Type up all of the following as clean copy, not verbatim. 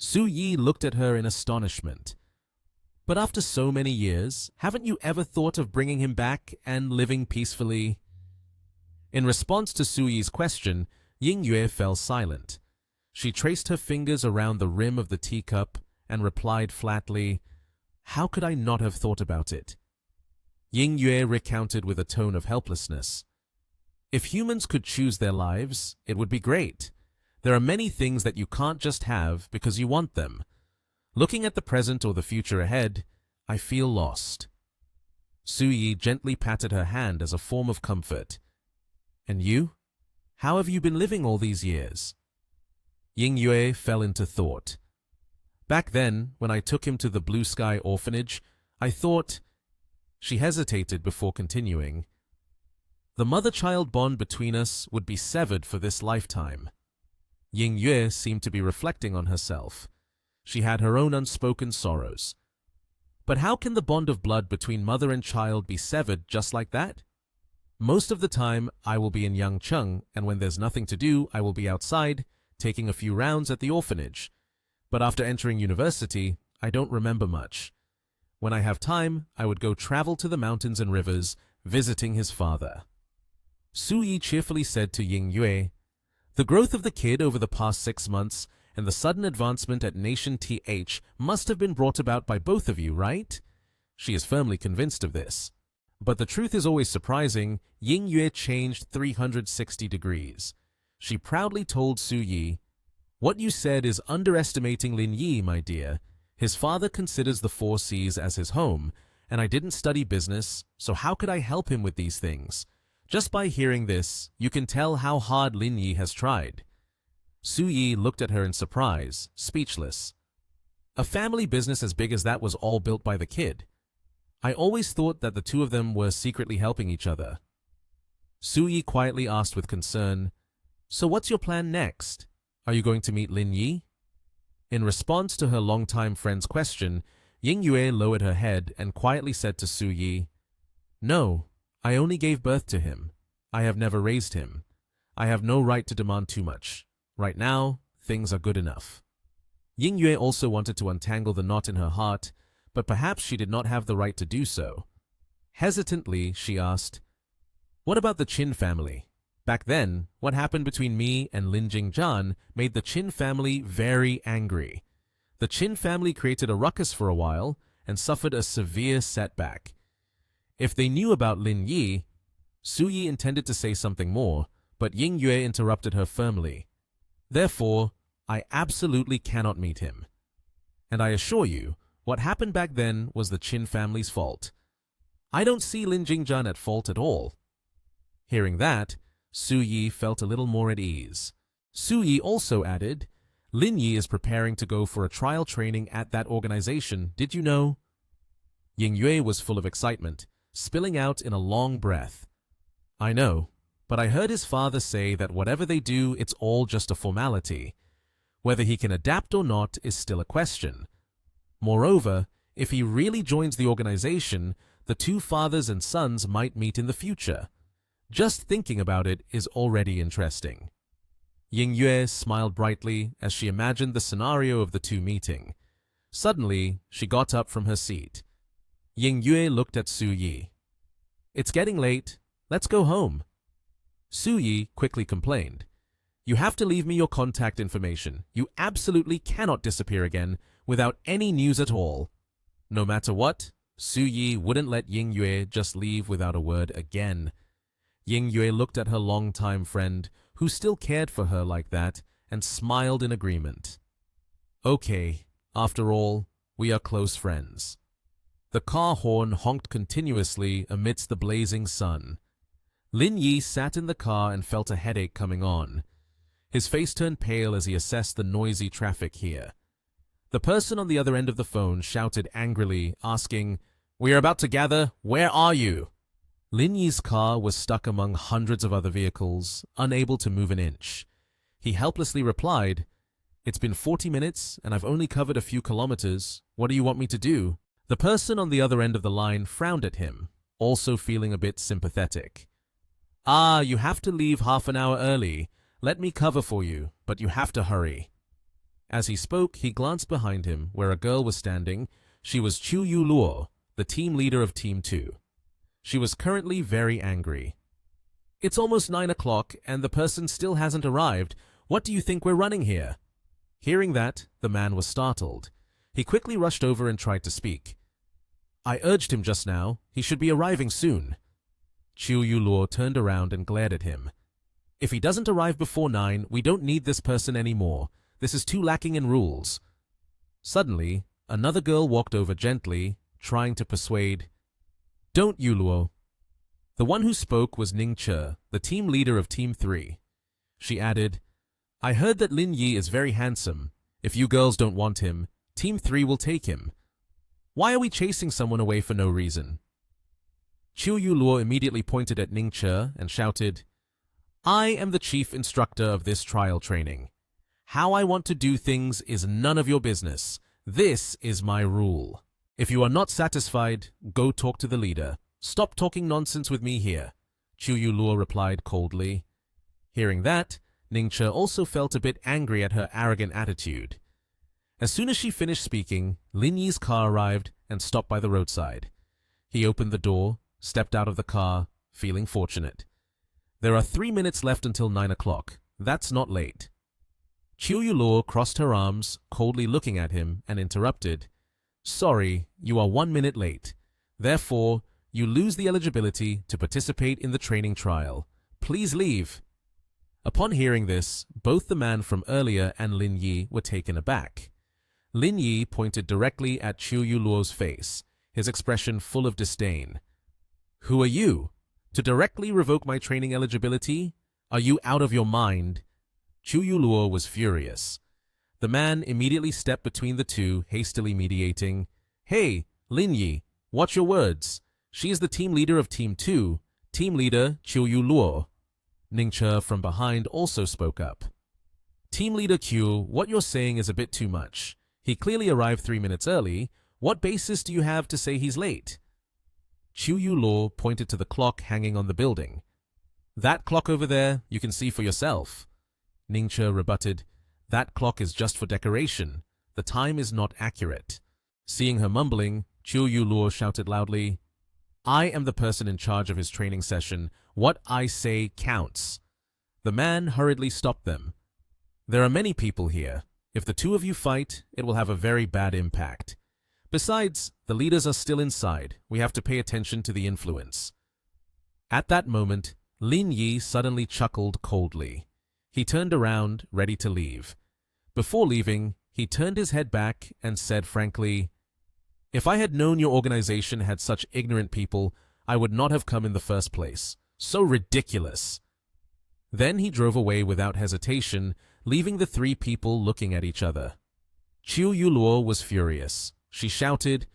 Su Yi looked at her in astonishment. But after so many years, haven't you ever thought of bringing him back and living peacefully? In response to Su Yi's question, Ying Yue fell silent. She traced her fingers around the rim of the teacup and replied flatly, "How could I not have thought about it?" Ying Yue recounted with a tone of helplessness. "If humans could choose their lives, it would be great. There are many things that you can't just have because you want them. Looking at the present or the future ahead, I feel lost." Su Yi gently patted her hand as a form of comfort. "And you? How have you been living all these years?" Ying Yue fell into thought. "Back then, when I took him to the Blue Sky Orphanage, I thought—" She hesitated before continuing. "The mother-child bond between us would be severed for this lifetime." Ying Yue seemed to be reflecting on herself. She had her own unspoken sorrows. "But how can the bond of blood between mother and child be severed just like that? Most of the time, I will be in Yangcheng, and when there's nothing to do, I will be outside, taking a few rounds at the orphanage. But after entering university, I don't remember much. When I have time, I would go travel to the mountains and rivers, visiting his father." Su Yi cheerfully said to Ying Yue, "The growth of the kid over the past 6 months and the sudden advancement at Nation TH must have been brought about by both of you, right?" She is firmly convinced of this. But the truth is always surprising. Ying Yue changed 360 degrees. She proudly told Su Yi, "What you said is underestimating Lin Yi, my dear. His father considers the 4 Seas as his home, and I didn't study business, so how could I help him with these things? Just by hearing this, you can tell how hard Lin Yi has tried." Su Yi looked at her in surprise, speechless. "A family business as big as that was all built by the kid. I always thought that the two of them were secretly helping each other." Su Yi quietly asked with concern, "So what's your plan next? Are you going to meet Lin Yi?" In response to her longtime friend's question, Ying Yue lowered her head and quietly said to Su Yi, "No, I only gave birth to him. I have never raised him. I have no right to demand too much. Right now, things are good enough." Ying Yue also wanted to untangle the knot in her heart, but perhaps she did not have the right to do so. Hesitantly, she asked, "What about the Qin family? Back then, what happened between me and Lin Jingjian made the Qin family very angry. The Qin family created a ruckus for a while and suffered a severe setback. If they knew about Lin Yi—" Su Yi intended to say something more, but Ying Yue interrupted her firmly. "Therefore, I absolutely cannot meet him. And I assure you, what happened back then was the Qin family's fault. I don't see Lin Jingjian at fault at all." Hearing that, Su Yi felt a little more at ease. Su Yi also added, "Lin Yi is preparing to go for a trial training at that organization, did you know?" Ying Yue was full of excitement, spilling out in a long breath. "I know, but I heard his father say that whatever they do, it's all just a formality. Whether he can adapt or not is still a question. Moreover, if he really joins the organization, the 2 fathers and sons might meet in the future. Just thinking about it is already interesting." Ying Yue smiled brightly as she imagined the scenario of the 2 meeting. Suddenly, she got up from her seat. Ying Yue looked at Su Yi. "It's getting late. Let's go home." Su Yi quickly complained, "You have to leave me your contact information. You absolutely cannot disappear again without any news at all." No matter what, Su Yi wouldn't let Ying Yue just leave without a word again. Ying Yue looked at her longtime friend, who still cared for her like that, and smiled in agreement. "Okay, after all, we are close friends." The car horn honked continuously amidst the blazing sun. Lin Yi sat in the car and felt a headache coming on. His face turned pale as he assessed the noisy traffic here. The person on the other end of the phone shouted angrily, asking, "We are about to gather. Where are you?" Lin Yi's car was stuck among hundreds of other vehicles, unable to move an inch. He helplessly replied, "It's been 40 minutes and I've only covered a few kilometers. What do you want me to do?" The person on the other end of the line frowned at him, also feeling a bit sympathetic. "Ah, you have to leave half an hour early. Let me cover for you, but you have to hurry." As he spoke, he glanced behind him, where a girl was standing. She was Chu Yu Luo, the team leader of Team 2. She was currently very angry. "It's almost 9 o'clock, and the person still hasn't arrived. What do you think we're running here?" Hearing that, the man was startled. He quickly rushed over and tried to speak. "I urged him just now. He should be arriving soon." Chu Yu Luo turned around and glared at him. "If he doesn't arrive before 9, we don't need this person anymore. This is too lacking in rules." Suddenly, another girl walked over gently, trying to persuade. "Don't, Yu Luo." The one who spoke was Ning Che, the team leader of Team 3. She added, "I heard that Lin Yi is very handsome. If you girls don't want him, Team 3 will take him. Why are we chasing someone away for no reason?" Chu Yu Luo immediately pointed at Ning Che and shouted, "I am the chief instructor of this trial training. How I want to do things is none of your business. This is my rule. If you are not satisfied, go talk to the leader. Stop talking nonsense with me here," Chu Yu Luo replied coldly. Hearing that, Ning Che also felt a bit angry at her arrogant attitude. As soon as she finished speaking, Lin Yi's car arrived and stopped by the roadside. He opened the door, stepped out of the car, feeling fortunate. There are 3 minutes left until 9 o'clock. That's not late. Chu Yu Luo crossed her arms, coldly looking at him, and interrupted. "Sorry, you are 1 minute late. Therefore, you lose the eligibility to participate in the training trial. Please leave." Upon hearing this, both the man from earlier and Lin Yi were taken aback. Lin Yi pointed directly at Chu Yu Luo's face, his expression full of disdain. "Who are you? To directly revoke my training eligibility? Are you out of your mind?" Chu Yu Luo was furious. The man immediately stepped between the two, hastily mediating. "Hey, Lin Yi, watch your words. She is the team leader of Team 2, team leader Chu Yu Luo." Ning Che from behind also spoke up. "Team leader Q, what you're saying is a bit too much. He clearly arrived 3 minutes early. What basis do you have to say he's late?" Chu Yu Luo pointed to the clock hanging on the building. "That clock over there, you can see for yourself." Ning Che rebutted, "That clock is just for decoration. The time is not accurate." Seeing her mumbling, Chu Yu Luo shouted loudly, "I am the person in charge of his training session. What I say counts." The man hurriedly stopped them. "There are many people here. If the two of you fight, it will have a very bad impact. Besides, the leaders are still inside. We have to pay attention to the influence." At that moment, Lin Yi suddenly chuckled coldly. He turned around, ready to leave. Before leaving, he turned his head back and said frankly, "If I had known your organization had such ignorant people, I would not have come in the first place. So ridiculous." Then he drove away without hesitation, leaving the three people looking at each other. Chu Yu Luo was furious. She shouted,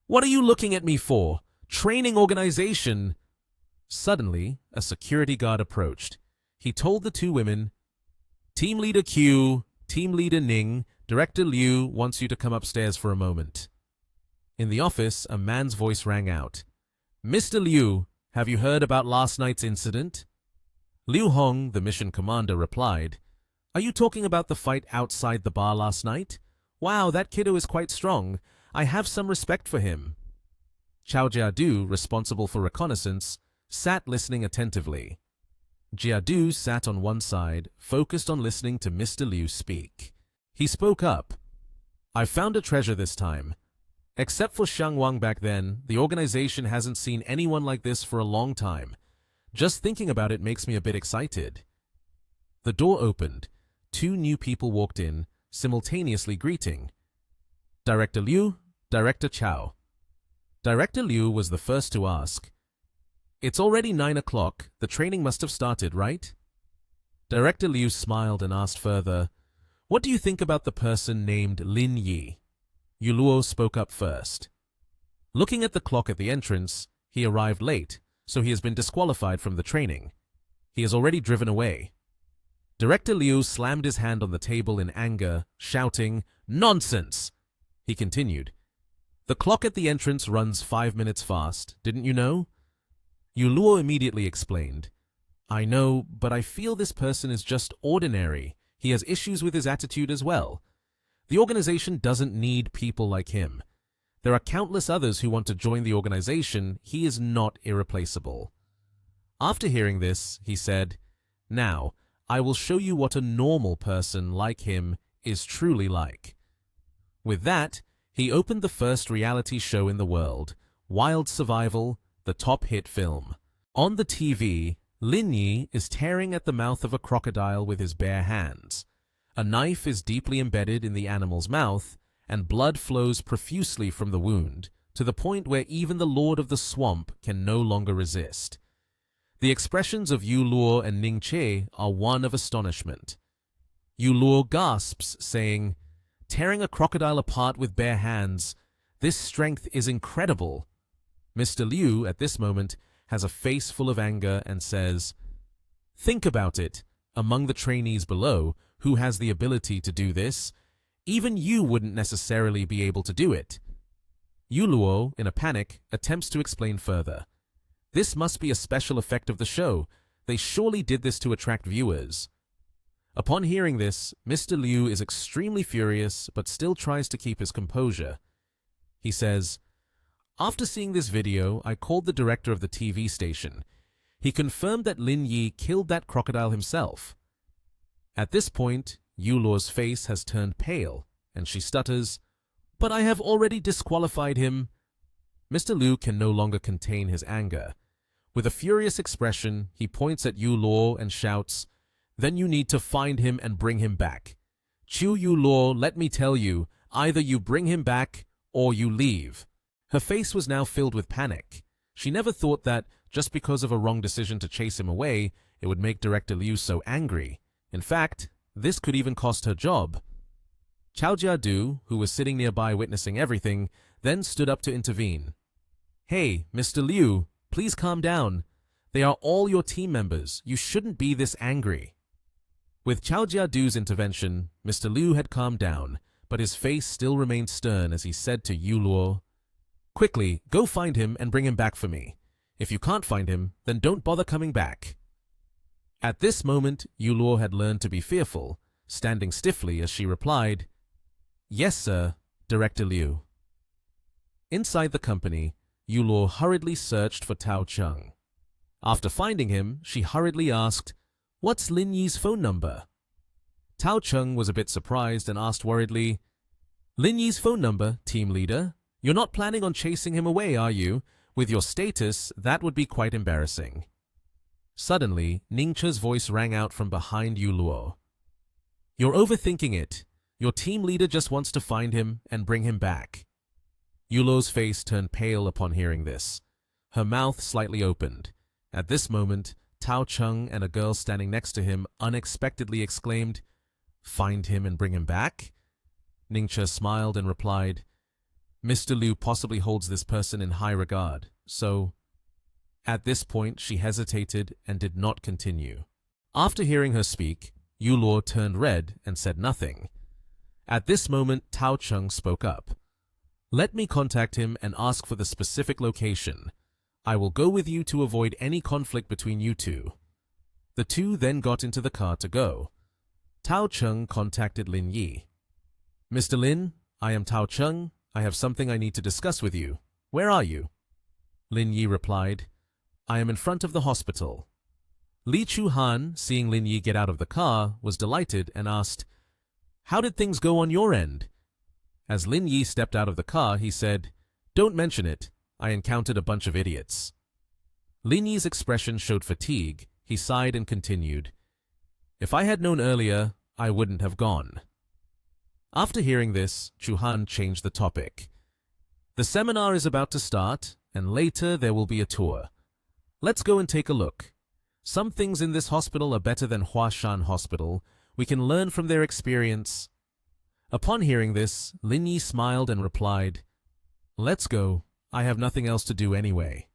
"What are you looking at me for? Training organization!" Suddenly, a security guard approached. He told the two women, "Team leader Q, team leader Ning, Director Liu wants you to come upstairs for a moment." In the office, a man's voice rang out. "Mr. Liu, have you heard about last night's incident?" Liu Hong, the mission commander, replied, "Are you talking about the fight outside the bar last night? Wow, that kiddo is quite strong. I have some respect for him." Chao Jiadu, responsible for reconnaissance, sat listening attentively. Jiadu sat on one side, focused on listening to Mr. Liu speak. He spoke up. "I found a treasure this time. Except for Shang Wang back then, the organization hasn't seen anyone like this for a long time. Just thinking about it makes me a bit excited." The door opened. Two new people walked in, simultaneously greeting. Director Liu, Director Chao. Director Liu was the first to ask, "It's already 9 o'clock. The training must have started, right?" Director Liu smiled and asked further, "What do you think about the person named Lin Yi?" Yu Luo spoke up first. Looking at the clock at the entrance, he arrived late, so he has been disqualified from the training. He has already driven away. Director Liu slammed his hand on the table in anger, shouting, "Nonsense!" He continued, "The clock at the entrance runs 5 minutes fast, didn't you know?" Yu Luo immediately explained, "I know, but I feel this person is just ordinary. He has issues with his attitude as well. The organization doesn't need people like him. There are countless others who want to join the organization. He is not irreplaceable. After hearing this, he said, "Now, I will show you what a normal person like him is truly like." With that, he opened the first reality show in the world, Wild Survival, the top hit film. On the TV, Lin Yi is tearing at the mouth of a crocodile with his bare hands. A knife is deeply embedded in the animal's mouth, and blood flows profusely from the wound, to the point where even the Lord of the Swamp can no longer resist. The expressions of Yu Luo and Ning Che are one of astonishment. Yu Luo gasps, saying, "Tearing a crocodile apart with bare hands, this strength is incredible." Mr. Liu, at this moment, has a face full of anger and says, "Think about it. Among the trainees below, who has the ability to do this, even you wouldn't necessarily be able to do it." Yu Luo, in a panic, attempts to explain further. "This must be a special effect of the show. They surely did this to attract viewers." Upon hearing this, Mr. Liu is extremely furious but still tries to keep his composure. He says, "After seeing this video, I called the director of the TV station. He confirmed that Lin Yi killed that crocodile himself." At this point, Yu Luo's face has turned pale, and she stutters, "But I have already disqualified him." Mr. Liu can no longer contain his anger. With a furious expression, he points at Yu Luo and shouts, "Then you need to find him and bring him back. Chu Yu Luo, let me tell you, either you bring him back or you leave." Her face was now filled with panic. She never thought that, just because of a wrong decision to chase him away, it would make Director Liu so angry. In fact, this could even cost her job. Chao Jiadu, who was sitting nearby witnessing everything, then stood up to intervene. "Hey, Mr. Liu, please calm down. They are all your team members. You shouldn't be this angry." With Chao Jiadu's intervention, Mr. Liu had calmed down, but his face still remained stern as he said to Yu Luo, "Quickly, go find him and bring him back for me. If you can't find him, then don't bother coming back." At this moment, Yu Luo had learned to be fearful, standing stiffly as she replied, "Yes, sir, Director Liu." Inside the company, Yu Luo hurriedly searched for Tao Cheng. After finding him, she hurriedly asked, "What's Lin Yi's phone number?" Tao Cheng was a bit surprised and asked worriedly, "Lin Yi's phone number, team leader? You're not planning on chasing him away, are you? With your status, that would be quite embarrassing." Suddenly, Ning Che's voice rang out from behind Yu Luo. "You're overthinking it. Your team leader just wants to find him and bring him back." Yu Luo's face turned pale upon hearing this. Her mouth slightly opened. At this moment, Tao Cheng and a girl standing next to him unexpectedly exclaimed, "Find him and bring him back?" Ning Che smiled and replied, "Mr. Liu possibly holds this person in high regard, so—" At this point, she hesitated and did not continue. After hearing her speak, Yu Luo turned red and said nothing. At this moment, Tao Cheng spoke up. "Let me contact him and ask for the specific location. I will go with you to avoid any conflict between you two." The two then got into the car to go. Tao Cheng contacted Lin Yi. "Mr. Lin, I am Tao Cheng. I have something I need to discuss with you. Where are you?" Lin Yi replied, "I am in front of the hospital." Li Chu-han, seeing Lin Yi get out of the car, was delighted and asked, "How did things go on your end?" As Lin Yi stepped out of the car, he said, "Don't mention it. I encountered a bunch of idiots." Lin Yi's expression showed fatigue. He sighed and continued, "If I had known earlier, I wouldn't have gone." After hearing this, Chu-han changed the topic. "The seminar is about to start, and later there will be a tour. Let's go and take a look. Some things in this hospital are better than Huashan Hospital. We can learn from their experience." Upon hearing this, Lin Yi smiled and replied, "Let's go. I have nothing else to do anyway."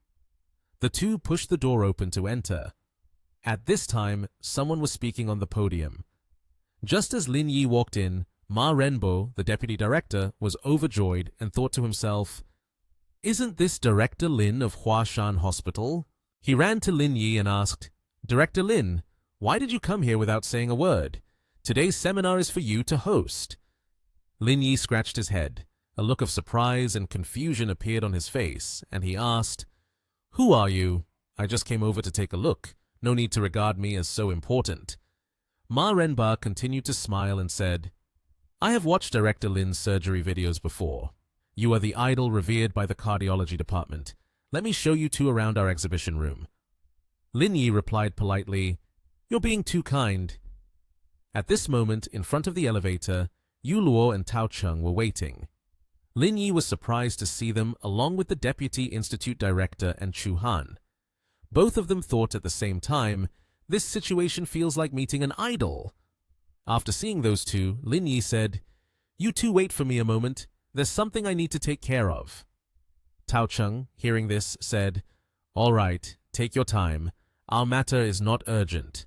The two pushed the door open to enter. At this time, someone was speaking on the podium. Just as Lin Yi walked in, Ma Renbo, the deputy director, was overjoyed and thought to himself, "Isn't this Director Lin of Huashan Hospital?" He ran to Lin Yi and asked, "Director Lin, why did you come here without saying a word? Today's seminar is for you to host." Lin Yi scratched his head. A look of surprise and confusion appeared on his face, and he asked, "Who are you? I just came over to take a look. No need to regard me as so important." Ma Renba continued to smile and said, "I have watched Director Lin's surgery videos before. You are the idol revered by the cardiology department. Let me show you two around our exhibition room." Lin Yi replied politely, "You're being too kind." At this moment, in front of the elevator, Yu Luo and Tao Cheng were waiting. Lin Yi was surprised to see them along with the Deputy Institute Director and Chu Han. Both of them thought at the same time, "This situation feels like meeting an idol." After seeing those two, Lin Yi said, "You two wait for me a moment. There's something I need to take care of." Tao Cheng, hearing this, said, "All right, take your time. Our matter is not urgent."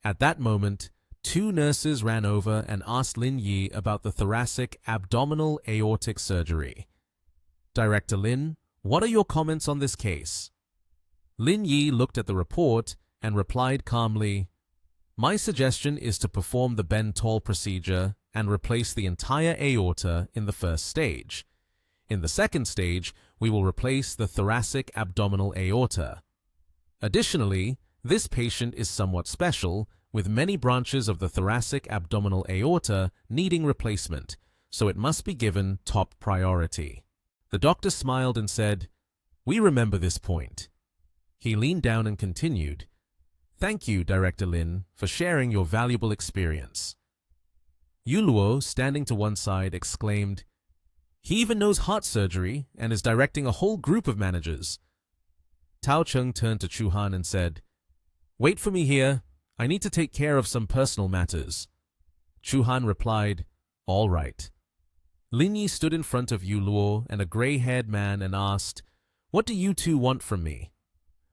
At that moment, two nurses ran over and asked Lin Yi about the thoracic abdominal aortic surgery. "Director Lin, what are your comments on this case?" Lin Yi looked at the report and replied calmly, "My suggestion is to perform the Ben-Tol procedure and replace the entire aorta in the first stage. In the second stage, we will replace the thoracic abdominal aorta. Additionally, this patient is somewhat special, with many branches of the thoracic abdominal aorta needing replacement, so it must be given top priority." The doctor smiled and said, "We remember this point." He leaned down and continued, "Thank you, Director Lin, for sharing your valuable experience." Yu Luo, standing to one side, exclaimed, "He even knows heart surgery and is directing a whole group of managers." Tao Cheng turned to Chu Han and said, "Wait for me here. I need to take care of some personal matters." Chu Han replied, "All right." Lin Yi stood in front of Yu Luo and a gray-haired man and asked, "What do you two want from me?"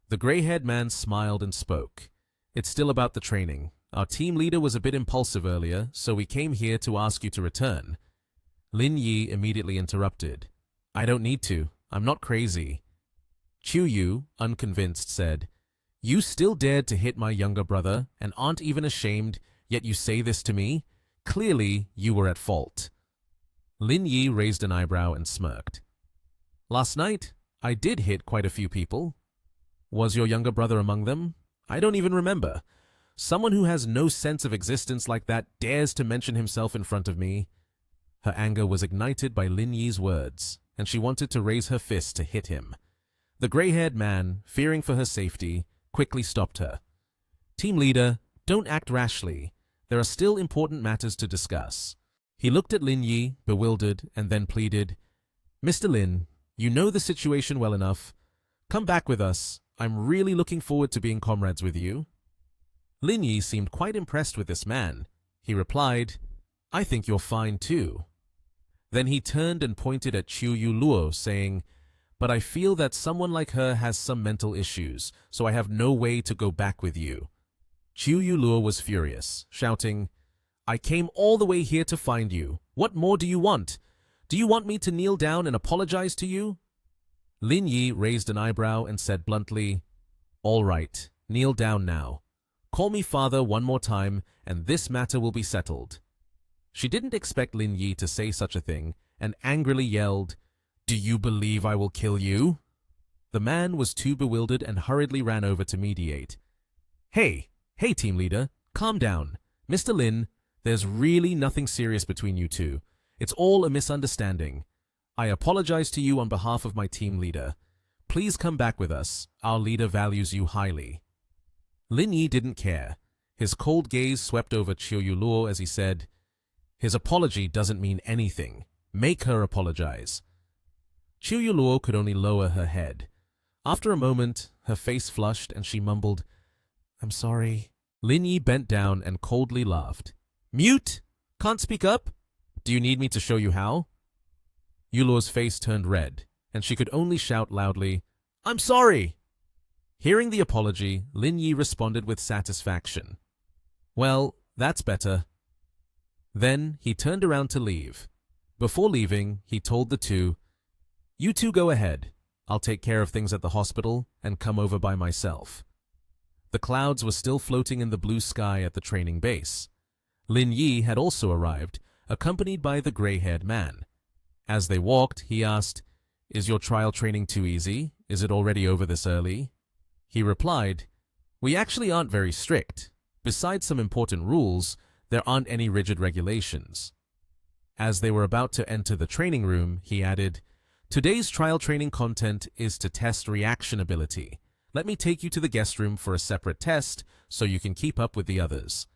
The gray-haired man smiled and spoke, "It's still about the training. Our team leader was a bit impulsive earlier, so we came here to ask you to return." Lin Yi immediately interrupted, "I don't need to. I'm not crazy." Chu Yu, unconvinced, said, "You still dared to hit my younger brother and aren't even ashamed, yet you say this to me? Clearly, you were at fault." Lin Yi raised an eyebrow and smirked. "Last night, I did hit quite a few people. Was your younger brother among them? I don't even remember. Someone who has no sense of existence like that dares to mention himself in front of me." Her anger was ignited by Lin Yi's words, and she wanted to raise her fist to hit him. The gray-haired man, fearing for her safety, quickly stopped her. "Team leader, don't act rashly. There are still important matters to discuss." He looked at Lin Yi, bewildered, and then pleaded, "Mr. Lin, you know the situation well enough. Come back with us. I'm really looking forward to being comrades with you." Lin Yi seemed quite impressed with this man. He replied, "I think you're fine too." Then he turned and pointed at Chu Yu Luo, saying, "But I feel that someone like her has some mental issues, so I have no way to go back with you." Chu Yu Luo was furious, shouting, "I came all the way here to find you. What more do you want? Do you want me to kneel down and apologize to you?" Lin Yi raised an eyebrow and said bluntly, "All right, kneel down now. Call me father one more time, and this matter will be settled." She didn't expect Lin Yi to say such a thing, and angrily yelled, "Do you believe I will kill you?" The man was too bewildered and hurriedly ran over to mediate. Hey, team leader, calm down. Mr. Lin, there's really nothing serious between you two. It's all a misunderstanding. I apologize to you on behalf of my team leader. Please come back with us. Our leader values you highly." Lin Yi didn't care. His cold gaze swept over Chiu Yu Luo as he said, "His apology doesn't mean anything. Make her apologize." Chiu Yu Luo could only lower her head. After a moment, her face flushed and she mumbled, "I'm sorry." Lin Yi bent down and coldly laughed. "Mute! Can't speak up? Do you need me to show you how?" Yu Luo's face turned red, and she could only shout loudly, "I'm sorry!" Hearing the apology, Lin Yi responded with satisfaction. "Well, that's better." Then he turned around to leave. Before leaving, he told the two, "You two go ahead. I'll take care of things at the hospital and come over by myself." The clouds were still floating in the blue sky at the training base. Lin Yi had also arrived, accompanied by the gray-haired man. As they walked, he asked, "Is your trial training too easy? Is it already over this early?" He replied, "We actually aren't very strict. Besides some important rules, there aren't any rigid regulations." As they were about to enter the training room, he added, "Today's trial training content is to test reaction ability. Let me take you to the guest room for a separate test so you can keep up with the others."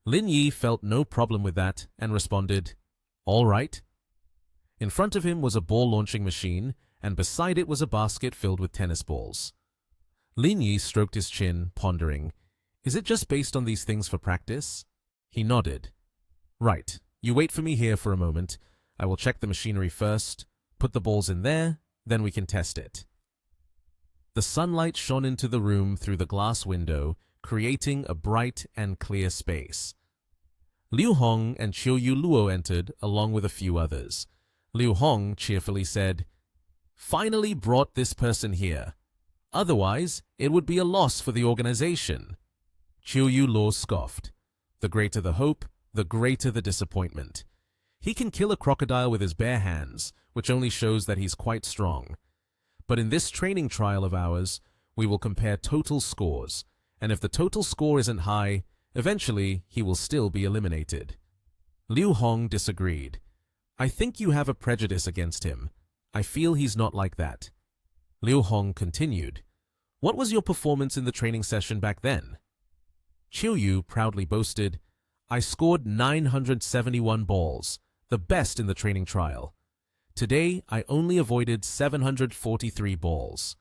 Lin Yi felt no problem with that and responded, "All right." In front of him was a ball launching machine, and beside it was a basket filled with tennis balls. Lin Yi stroked his chin, pondering, "Is it just based on these things for practice?" He nodded. "Right. You wait for me here for a moment. I will check the machinery first, put the balls in there, then we can test it." The sunlight shone into the room through the glass window, creating a bright and clear space. Liu Hong and Chiu Yu Luo entered, along with a few others. Liu Hong cheerfully said, "Finally brought this person here. Otherwise, it would be a loss for the organization." Chiu Yu Luo scoffed. "The greater the hope, the greater the disappointment. He can kill a crocodile with his bare hands, which only shows that he's quite strong. But in this training trial of ours, we will compare total scores, and if the total score isn't high, eventually he will still be eliminated." Liu Hong disagreed. "I think you have a prejudice against him. I feel he's not like that." Liu Hong continued, "What was your performance in the training session back then?" Chiu Yu proudly boasted, "I scored 971 balls, the best in the training trial. Today, I only avoided 743 balls."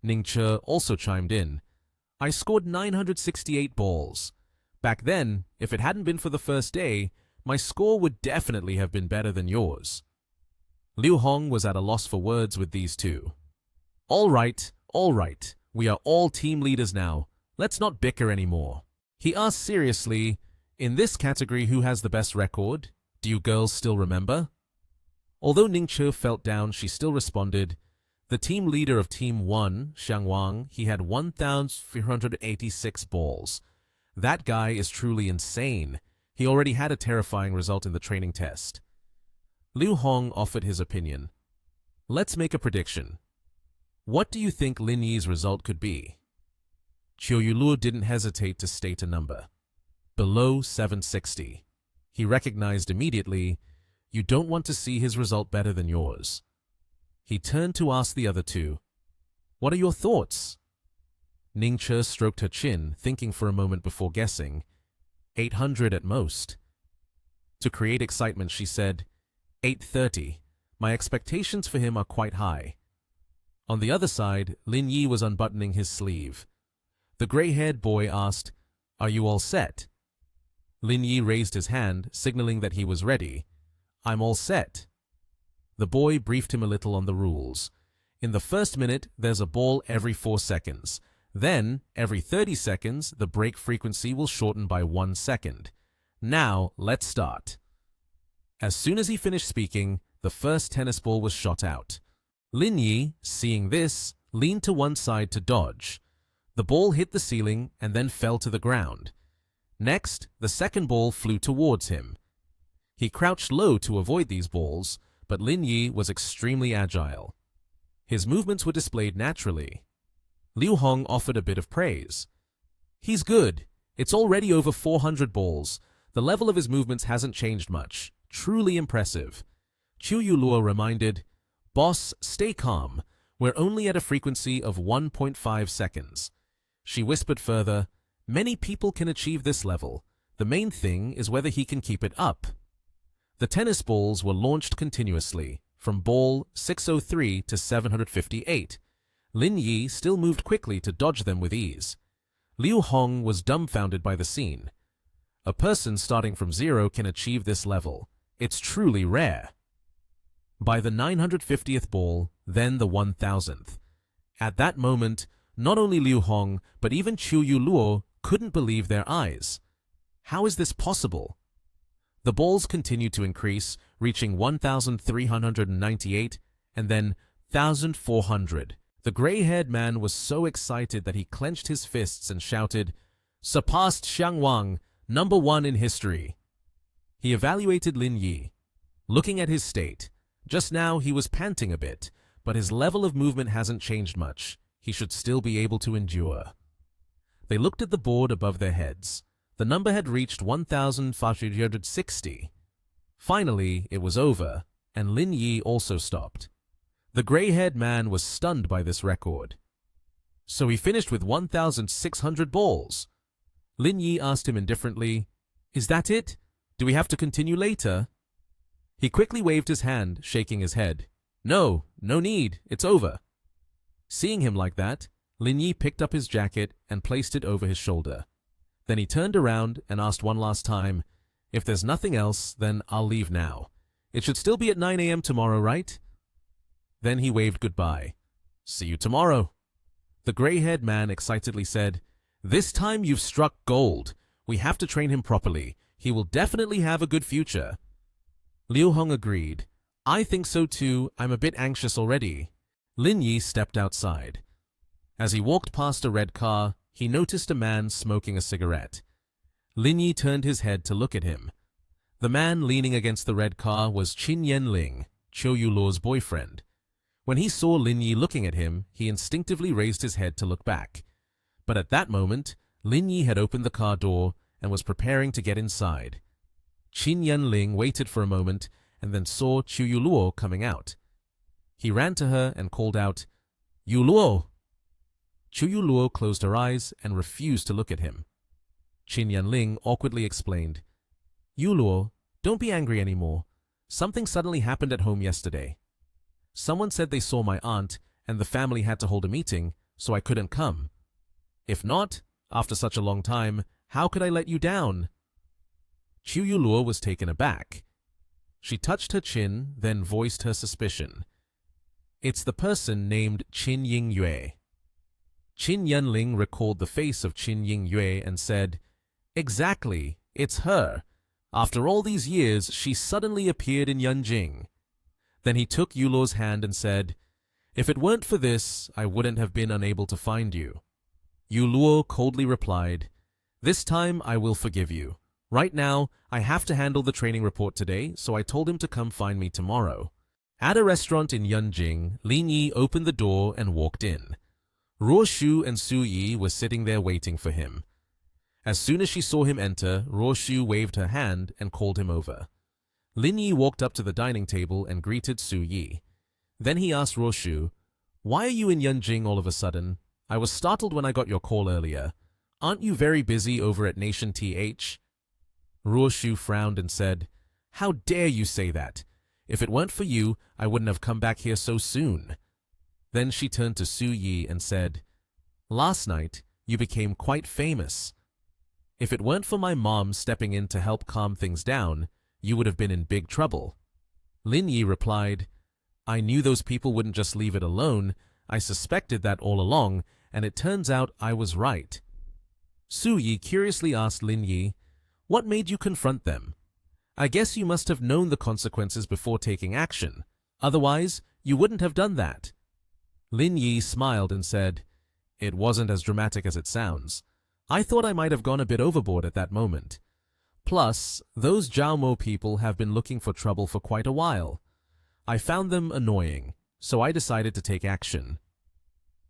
Ning Che also chimed in, "I scored 968 balls. Back then, if it hadn't been for the first day, my score would definitely have been better than yours." Liu Hong was at a loss for words with these two. All right. We are all team leaders now. Let's not bicker anymore." He asked seriously, "In this category, who has the best record? Do you girls still remember?" Although Ning Che felt down, she still responded, "The team leader of Team 1, Xiang Wang, he had 1,486 balls. That guy is truly insane. He already had a terrifying result in the training test." Liu Hong offered his opinion. "Let's make a prediction. What do you think Lin Yi's result could be?" Chiu Yu Luo didn't hesitate to state a number. Below 760. He recognized immediately, "You don't want to see his result better than yours." He turned to ask the other two, "What are your thoughts?" Ning Che stroked her chin, thinking for a moment before guessing, 800 at most. To create excitement, she said, 830. My expectations for him are quite high. On the other side, Lin Yi was unbuttoning his sleeve. The gray-haired boy asked, "Are you all set?" Lin Yi raised his hand, signaling that he was ready. "I'm all set." The boy briefed him a little on the rules. In the first minute, there's a ball every 4 seconds. Then, every 30 seconds, the break frequency will shorten by 1 second. Now, let's start. As soon as he finished speaking, the first tennis ball was shot out. Lin Yi, seeing this, leaned to one side to dodge. The ball hit the ceiling and then fell to the ground. Next, the second ball flew towards him. He crouched low to avoid these balls, but Lin Yi was extremely agile. His movements were displayed naturally. Liu Hong offered a bit of praise. "He's good. It's already over 400 balls. The level of his movements hasn't changed much. Truly impressive." Chiu Yu Luo reminded, "Boss, stay calm. We're only at a frequency of 1.5 seconds. She whispered further, "Many people can achieve this level. The main thing is whether he can keep it up." The tennis balls were launched continuously, from ball 603 to 758. Lin Yi still moved quickly to dodge them with ease. Liu Hong was dumbfounded by the scene. A person starting from 0 can achieve this level. It's truly rare. By the 950th ball, then the 1000th. At that moment, not only Liu Hong, but even Chiu Yu Luo couldn't believe their eyes. How is this possible? The balls continued to increase, reaching 1,398 and then 1,400. The gray-haired man was so excited that he clenched his fists and shouted, "Surpassed Xiang Wang, #1 in history." He evaluated Lin Yi. Looking at his state, just now he was panting a bit, but his level of movement hasn't changed much. He should still be able to endure. They looked at the board above their heads. The number had reached 1,560. Finally, it was over, and Lin Yi also stopped. The gray-haired man was stunned by this record. So he finished with 1,600 balls. Lin Yi asked him indifferently, "Is that it? Do we have to continue later?" He quickly waved his hand, shaking his head. "No, no need, it's over." Seeing him like that, Lin Yi picked up his jacket and placed it over his shoulder. Then he turned around and asked one last time, "If there's nothing else, then I'll leave now. It should still be at 9 a.m. tomorrow, right?" Then he waved goodbye. "See you tomorrow." The gray-haired man excitedly said, "This time you've struck gold. We have to train him properly. He will definitely have a good future." Liu Hong agreed. "I think so too. I'm a bit anxious already." Lin Yi stepped outside. As he walked past a red car, he noticed a man smoking a cigarette. Lin Yi turned his head to look at him. The man leaning against the red car was Qin Yanling, Qiu Yuluo's boyfriend. When he saw Lin Yi looking at him, he instinctively raised his head to look back. But at that moment, Lin Yi had opened the car door and was preparing to get inside. Qin Yanling waited for a moment and then saw Qiu Yuluo coming out. He ran to her and called out, "Yuluo!" Qiu Yuluo closed her eyes and refused to look at him. Qin Yanling awkwardly explained, "Yuluo, don't be angry anymore. Something suddenly happened at home yesterday. Someone said they saw my aunt and the family had to hold a meeting, so I couldn't come. If not, after such a long time, how could I let you down?" Qiu Yuluo was taken aback. She touched her chin, then voiced her suspicion. "It's the person named Qin Yingyue." Qin Yanling recalled the face of Qin Yingyue and said, "Exactly, it's her. After all these years, she suddenly appeared in Yanjing." Then he took Yuluo's hand and said, "If it weren't for this, I wouldn't have been unable to find you." Yuluo coldly replied, "This time I will forgive you. Right now, I have to handle the training report today, so I told him to come find me tomorrow." At a restaurant in Yanjing, Lin Yi opened the door and walked in. Ruo Shu and Su Yi were sitting there waiting for him. As soon as she saw him enter, Ruo Shu waved her hand and called him over. Lin Yi walked up to the dining table and greeted Su Yi. Then he asked Ruo Shu, "Why are you in Yanjing all of a sudden? I was startled when I got your call earlier. Aren't you very busy over at Nation TH?" Ruo Shu frowned and said, "How dare you say that? If it weren't for you, I wouldn't have come back here so soon." Then she turned to Su Yi and said, "Last night, you became quite famous. If it weren't for my mom stepping in to help calm things down, you would have been in big trouble." Lin Yi replied, "I knew those people wouldn't just leave it alone. I suspected that all along, and it turns out I was right." Su Yi curiously asked Lin Yi, "What made you confront them? I guess you must have known the consequences before taking action. Otherwise, you wouldn't have done that." Lin Yi smiled and said, "It wasn't as dramatic as it sounds. I thought I might have gone a bit overboard at that moment. Plus, those Jiaomo people have been looking for trouble for quite a while. I found them annoying, so I decided to take action."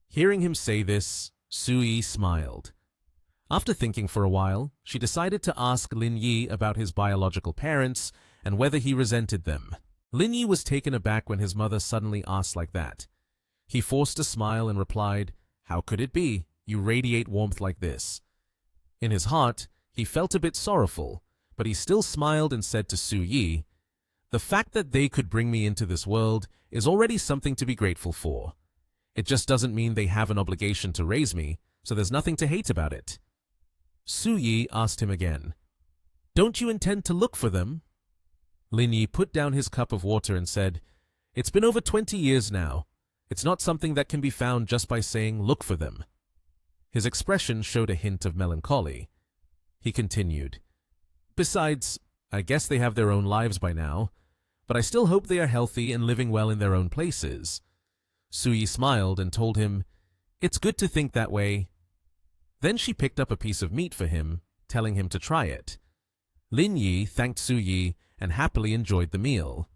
Hearing him say this, Su Yi smiled. After thinking for a while, she decided to ask Lin Yi about his biological parents and whether he resented them. Lin Yi was taken aback when his mother suddenly asked like that. He forced a smile and replied, "How could it be? You radiate warmth like this." In his heart, he felt a bit sorrowful, but he still smiled and said to Su Yi, "The fact that they could bring me into this world is already something to be grateful for. It just doesn't mean they have an obligation to raise me, so there's nothing to hate about it." Su Yi asked him again, "Don't you intend to look for them?" Lin Yi put down his cup of water and said, "It's been over 20 years now. It's not something that can be found just by saying look for them." His expression showed a hint of melancholy. He continued, "Besides, I guess they have their own lives by now, but I still hope they are healthy and living well in their own places." Su Yi smiled and told him, "It's good to think that way." Then she picked up a piece of meat for him, telling him to try it. Lin Yi thanked Su Yi and happily enjoyed the meal.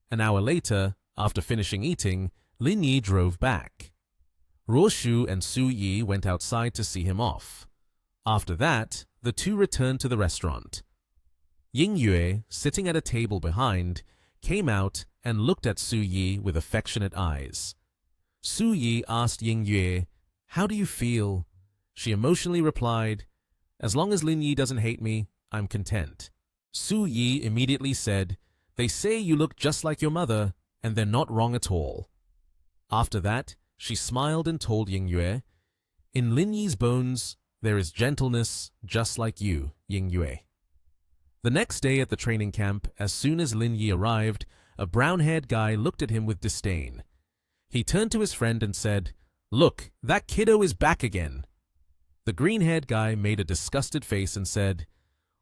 An hour later, after finishing eating, Lin Yi drove back. Ruoshu and Su Yi went outside to see him off. After that, the two returned to the restaurant. Ying Yue, sitting at a table behind, came out and looked at Su Yi with affectionate eyes. Su Yi asked Ying Yue, "How do you feel?" She emotionally replied, "As long as Lin Yi doesn't hate me, I'm content." Su Yi immediately said, "They say you look just like your mother, and they're not wrong at all." After that, she smiled and told Ying Yue, "In Lin Yi's bones, there is gentleness just like you, Ying Yue." The next day at the training camp, as soon as Lin Yi arrived, a brown-haired guy looked at him with disdain. He turned to his friend and said, "Look, that kiddo is back again." The green-haired guy made a disgusted face and said,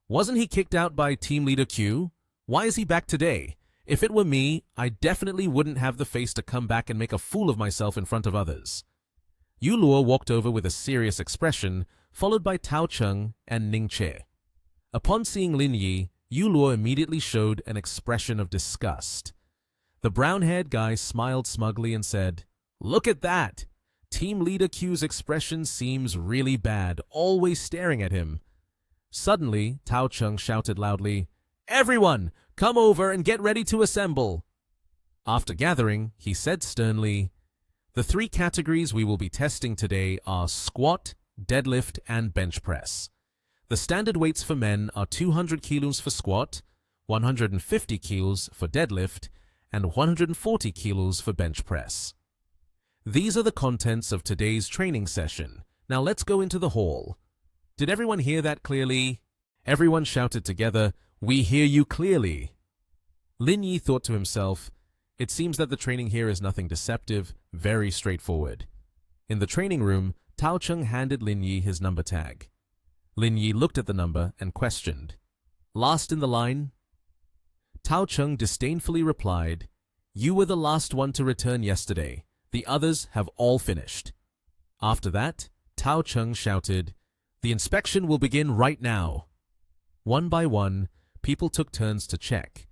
"Wasn't he kicked out by team leader Q? Why is he back today? If it were me, I definitely wouldn't have the face to come back and make a fool of myself in front of others." Yu Luo walked over with a serious expression, followed by Tao Cheng and Ning Che. Upon seeing Lin Yi, Yu Luo immediately showed an expression of disgust. The brown-haired guy smiled smugly and said, "Look at that! Team leader Q's expression seems really bad, always staring at him." Suddenly, Tao Cheng shouted loudly, "Everyone, come over and get ready to assemble." After gathering, he said sternly, "The three categories we will be testing today are squat, deadlift, and bench press. The standard weights for men are 200 kilos for squat, 150 kilos for deadlift, and 140 kilos for bench press. These are the contents of today's training session. Now let's go into the hall." Did everyone hear that clearly? Everyone shouted together, "We hear you clearly." Lin Yi thought to himself, "It seems that the training here is nothing deceptive, very straightforward." In the training room, Tao Cheng handed Lin Yi his number tag. Lin Yi looked at the number and questioned, "Last in the line?" Tao Cheng disdainfully replied, "You were the last one to return yesterday. The others have all finished." After that, Tao Cheng shouted, "The inspection will begin right now." One by one, people took turns to check.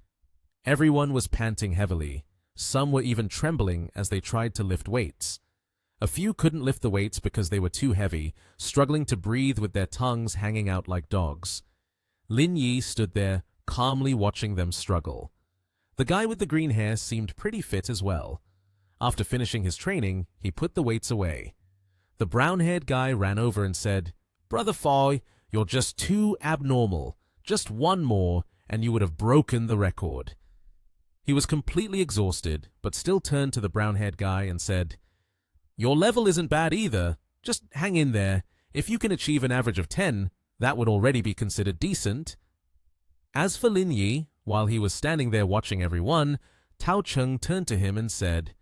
Everyone was panting heavily. Some were even trembling as they tried to lift weights. A few couldn't lift the weights because they were too heavy, struggling to breathe with their tongues hanging out like dogs. Lin Yi stood there, calmly watching them struggle. The guy with the green hair seemed pretty fit as well. After finishing his training, he put the weights away. The brown-haired guy ran over and said, "Brother Foy, you're just too abnormal. Just one more, and you would have broken the record." He was completely exhausted, but still turned to the brown-haired guy and said, "Your level isn't bad either. Just hang in there. If you can achieve an average of 10, that would already be considered decent." As for Lin Yi, while he was standing there watching everyone, Tao Cheng turned to him and said,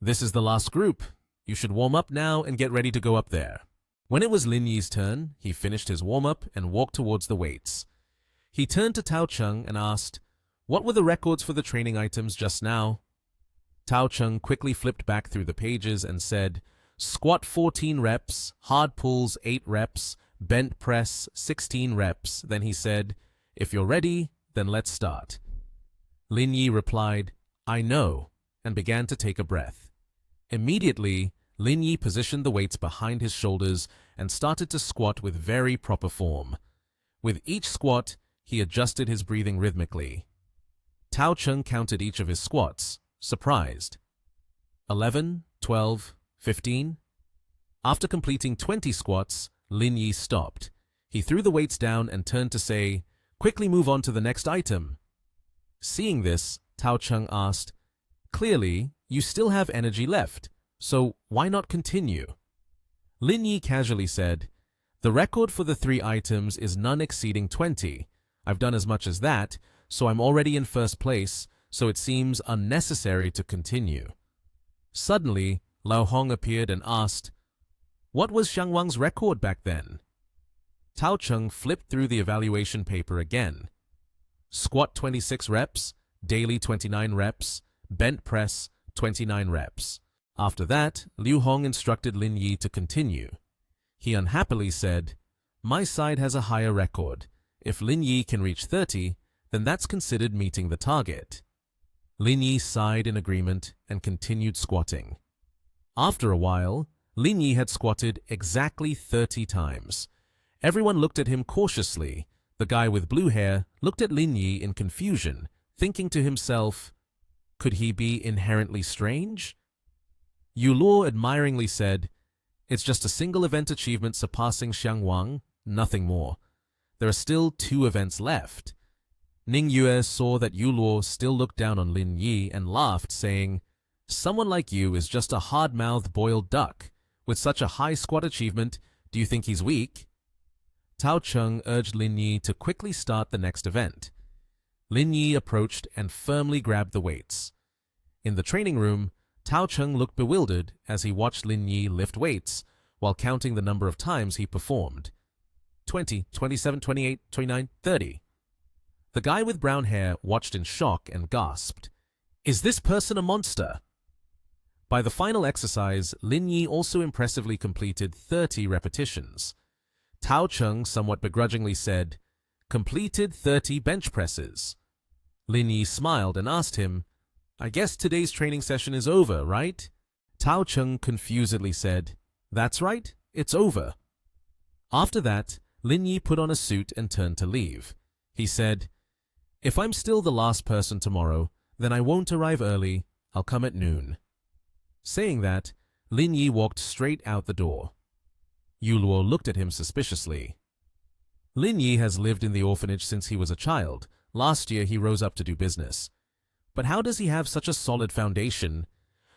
"This is the last group. You should warm up now and get ready to go up there." When it was Lin Yi's turn, he finished his warm-up and walked towards the weights. He turned to Tao Cheng and asked, "What were the records for the training items just now?" Tao Cheng quickly flipped back through the pages and said, "Squat 14 reps, hard pulls 8 reps, bent press 16 reps. Then he said, "If you're ready, then let's start." Lin Yi replied, "I know," and began to take a breath. Immediately, Lin Yi positioned the weights behind his shoulders and started to squat with very proper form. With each squat, he adjusted his breathing rhythmically. Tao Cheng counted each of his squats, surprised. 11, 12, 15. After completing 20 squats, Lin Yi stopped. He threw the weights down and turned to say, "Quickly move on to the next item." Seeing this, Tao Cheng asked, "Clearly, you still have energy left, so why not continue?" Lin Yi casually said, "The record for the 3 items is none exceeding 20. I've done as much as that, so I'm already in first place, so it seems unnecessary to continue." Suddenly, Lao Hong appeared and asked, "What was Xiang Wang's record back then?" Tao Cheng flipped through the evaluation paper again. Squat 26 reps, daily 29 reps, bent press 29 reps. After that, Liu Hong instructed Lin Yi to continue. He unhappily said, "My side has a higher record. If Lin Yi can reach 30, then that's considered meeting the target. Lin Yi sighed in agreement and continued squatting. After a while, Lin Yi had squatted exactly 30 times. Everyone looked at him cautiously. The guy with blue hair looked at Lin Yi in confusion, thinking to himself, could he be inherently strange? Yu Luo admiringly said, it's just a single event achievement surpassing Xiang Wang, nothing more. There are still 2 events left. Ning Yue saw that Yu Luo still looked down on Lin Yi and laughed, saying, someone like you is just a hard-mouthed boiled duck. With such a high squat achievement, do you think he's weak? Tao Cheng urged Lin Yi to quickly start the next event. Lin Yi approached and firmly grabbed the weights. In the training room, Tao Cheng looked bewildered as he watched Lin Yi lift weights while counting the number of times he performed. 20, 27, 28, 29, 30. The guy with brown hair watched in shock and gasped, is this person a monster? By the final exercise, Lin Yi also impressively completed 30 repetitions. Tao Cheng somewhat begrudgingly said, completed 30 bench presses. Lin Yi smiled and asked him, I guess today's training session is over, right? Tao Cheng confusedly said, that's right, it's over. After that, Lin Yi put on a suit and turned to leave. He said, if I'm still the last person tomorrow, then I won't arrive early, I'll come at noon. Saying that, Lin Yi walked straight out the door. Yu Luo looked at him suspiciously. Lin Yi has lived in the orphanage since he was a child. Last year he rose up to do business. But how does he have such a solid foundation?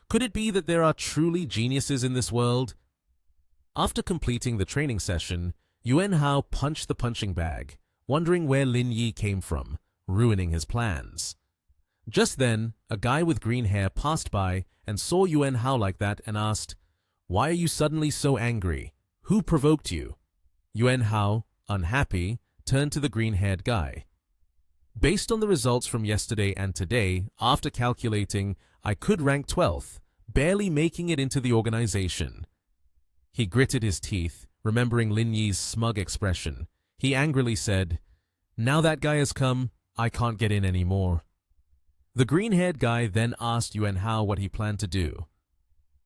Could it be that there are truly geniuses in this world? After completing the training session, Yuan Hao punched the punching bag, wondering where Lin Yi came from, ruining his plans. Just then, a guy with green hair passed by and saw Yuan Hao like that and asked, why are you suddenly so angry? Who provoked you? Yuan Hao, unhappy, turned to the green-haired guy. Based on the results from yesterday and today, after calculating, I could rank 12th, barely making it into the organization. He gritted his teeth, remembering Lin Yi's smug expression. He angrily said, now that guy has come, I can't get in anymore. The green-haired guy then asked Yuan Hao what he planned to do.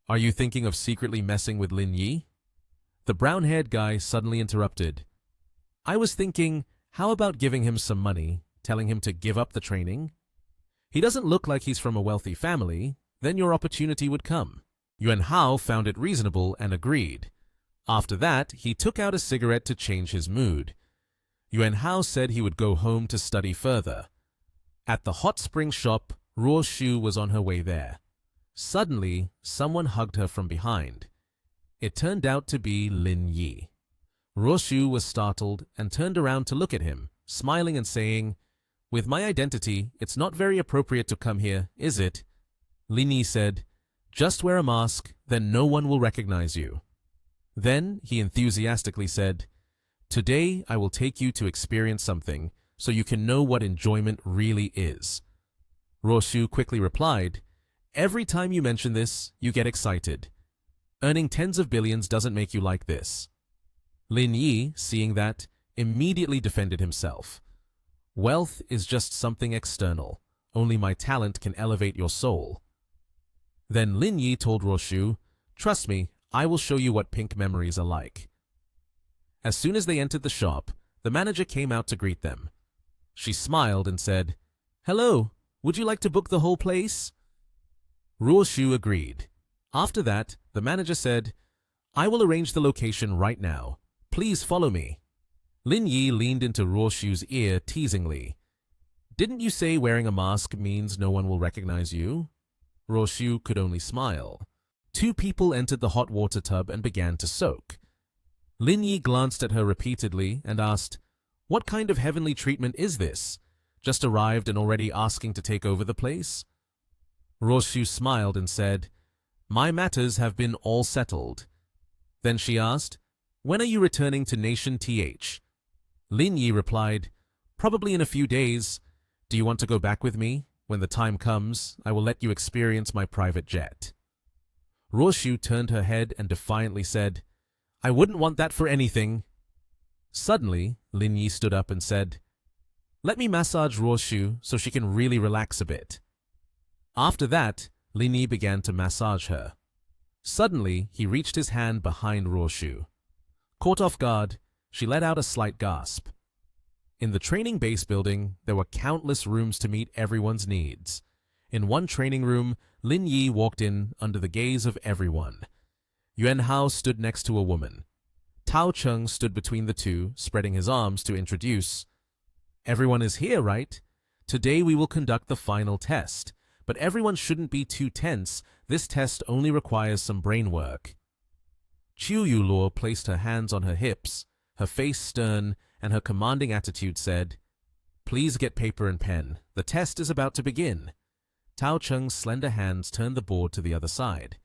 Are you thinking of secretly messing with Lin Yi? The brown-haired guy suddenly interrupted. I was thinking, how about giving him some money, telling him to give up the training? He doesn't look like he's from a wealthy family, then your opportunity would come. Yuan Hao found it reasonable and agreed. After that, he took out a cigarette to change his mood. Yuan Hao said he would go home to study further. At the hot spring shop, Ruo Shu was on her way there. Suddenly, someone hugged her from behind. It turned out to be Lin Yi. Ruo Shu was startled and turned around to look at him, smiling and saying, with my identity, it's not very appropriate to come here, is it? Lin Yi said, just wear a mask, then no one will recognize you. Then he enthusiastically said, today I will take you to experience something so you can know what enjoyment really is. Ruo Shu quickly replied, every time you mention this, you get excited. Earning tens of billions doesn't make you like this. Lin Yi, seeing that, immediately defended himself. Wealth is just something external. Only my talent can elevate your soul. Then Lin Yi told Ruo Shu, trust me, I will show you what pink memories are like. As soon as they entered the shop, the manager came out to greet them. She smiled and said, hello, would you like to book the whole place? Ruo Shu agreed. After that, the manager said, I will arrange the location right now. Please follow me. Lin Yi leaned into Ruo Shu's ear teasingly. Didn't you say wearing a mask means no one will recognize you? Ruo Shu could only smile. 2 people entered the hot water tub and began to soak. Lin Yi glanced at her repeatedly and asked, what kind of heavenly treatment is this? Just arrived and already asking to take over the place? Ruo Shu smiled and said, my matters have been all settled. Then she asked, when are you returning to Nation TH? Lin Yi replied, probably in a few days. Do you want to go back with me? When the time comes, I will let you experience my private jet. Ruo Shu turned her head and defiantly said, I wouldn't want that for anything. Suddenly, Lin Yi stood up and said, "Let me massage Ruoshu so she can really relax a bit." After that, Lin Yi began to massage her. Suddenly, he reached his hand behind Ruoshu. Caught off guard, she let out a slight gasp. In the training base building, there were countless rooms to meet everyone's needs. In one training room, Lin Yi walked in under the gaze of everyone. Yuan Hao stood next to a woman. Tao Cheng stood between the two, spreading his arms to introduce. "Everyone is here, right? Today we will conduct the final test. But everyone shouldn't be too tense. This test only requires some brain work." Chiu Yuluo placed her hands on her hips, her face stern, and her commanding attitude said, "Please get paper and pen. The test is about to begin." Tao Cheng's slender hands turned the board to the other side.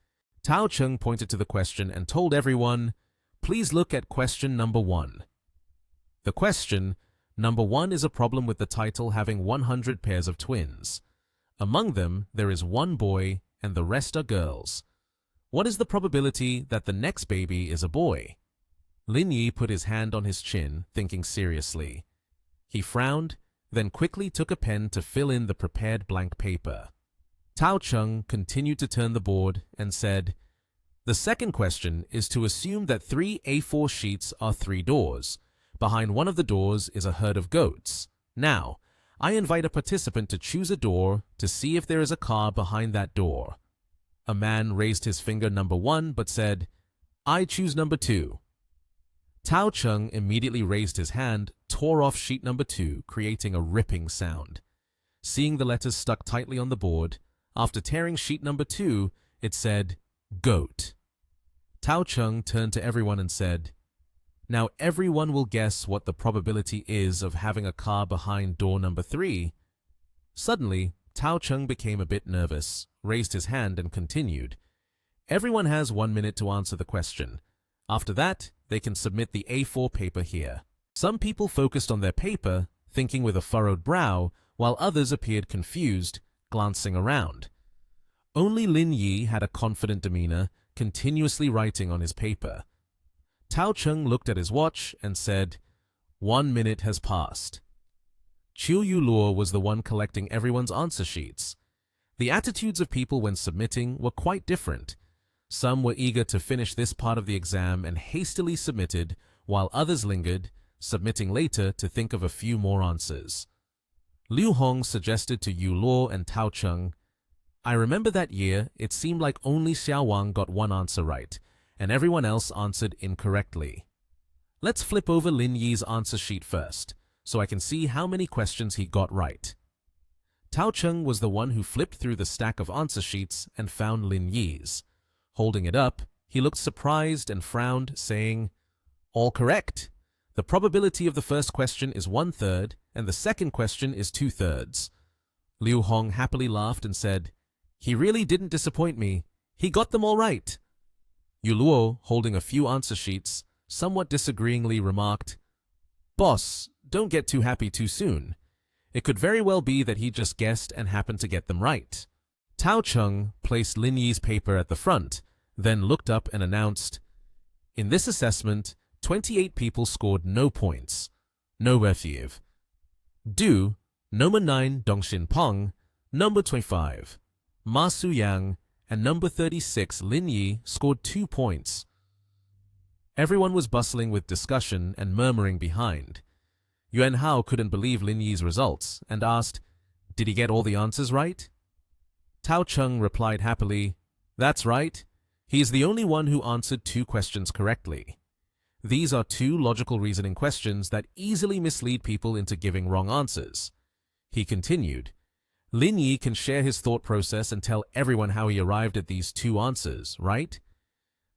Tao Cheng pointed to the question and told everyone, "Please look at question number 1. The question, number 1, is a problem with the title having 100 pairs of twins. Among them, there is one boy and the rest are girls. What is the probability that the next baby is a boy?" Lin Yi put his hand on his chin, thinking seriously. He frowned, then quickly took a pen to fill in the prepared blank paper. Tao Cheng continued to turn the board and said, "The second question is to assume that 3 A4 sheets are 3 doors. Behind one of the doors is a herd of goats. Now, I invite a participant to choose a door to see if there is a car behind that door." A man raised his finger number 1 but said, "I choose number 2. Tao Cheng immediately raised his hand, tore off sheet number 2, creating a ripping sound. Seeing the letters stuck tightly on the board, after tearing sheet number 2, it said, "Goat." Tao Cheng turned to everyone and said, "Now everyone will guess what the probability is of having a car behind door number 3. Suddenly, Tao Cheng became a bit nervous, raised his hand and continued, "Everyone has 1 minute to answer the question. After that, they can submit the A4 paper here." Some people focused on their paper, thinking with a furrowed brow, while others appeared confused, glancing around. Only Lin Yi had a confident demeanor, continuously writing on his paper. Tao Cheng looked at his watch and said, "1 minute has passed." Chiu Yuluo was the one collecting everyone's answer sheets. The attitudes of people when submitting were quite different. Some were eager to finish this part of the exam and hastily submitted, while others lingered, submitting later to think of a few more answers. Liu Hong suggested to Yu Luo and Tao Cheng, "I remember that year it seemed like only Xiao Wang got one answer right, and everyone else answered incorrectly. Let's flip over Lin Yi's answer sheet first, so I can see how many questions he got right." Tao Cheng was the one who flipped through the stack of answer sheets and found Lin Yi's. Holding it up, he looked surprised and frowned, saying, "All correct. The probability of the first question is 1/3, and the second question is 2/3. Liu Hong happily laughed and said, "He really didn't disappoint me. He got them all right." Yu Luo, holding a few answer sheets, somewhat disagreeingly remarked, "Boss, don't get too happy too soon. It could very well be that he just guessed and happened to get them right." Tao Cheng placed Lin Yi's paper at the front, then looked up and announced, "In this assessment, 28 people scored no points. No review. Du, number 9 Dongxin Peng, number 25 Ma Su Yang, and number 36 Lin Yi scored 2 points." Everyone was bustling with discussion and murmuring behind. Yuan Hao couldn't believe Lin Yi's results and asked, "Did he get all the answers right?" Tao Cheng replied happily, "That's right. He is the only one who answered 2 questions correctly. These are 2 logical reasoning questions that easily mislead people into giving wrong answers." He continued, "Lin Yi can share his thought process and tell everyone how he arrived at these 2 answers, right?"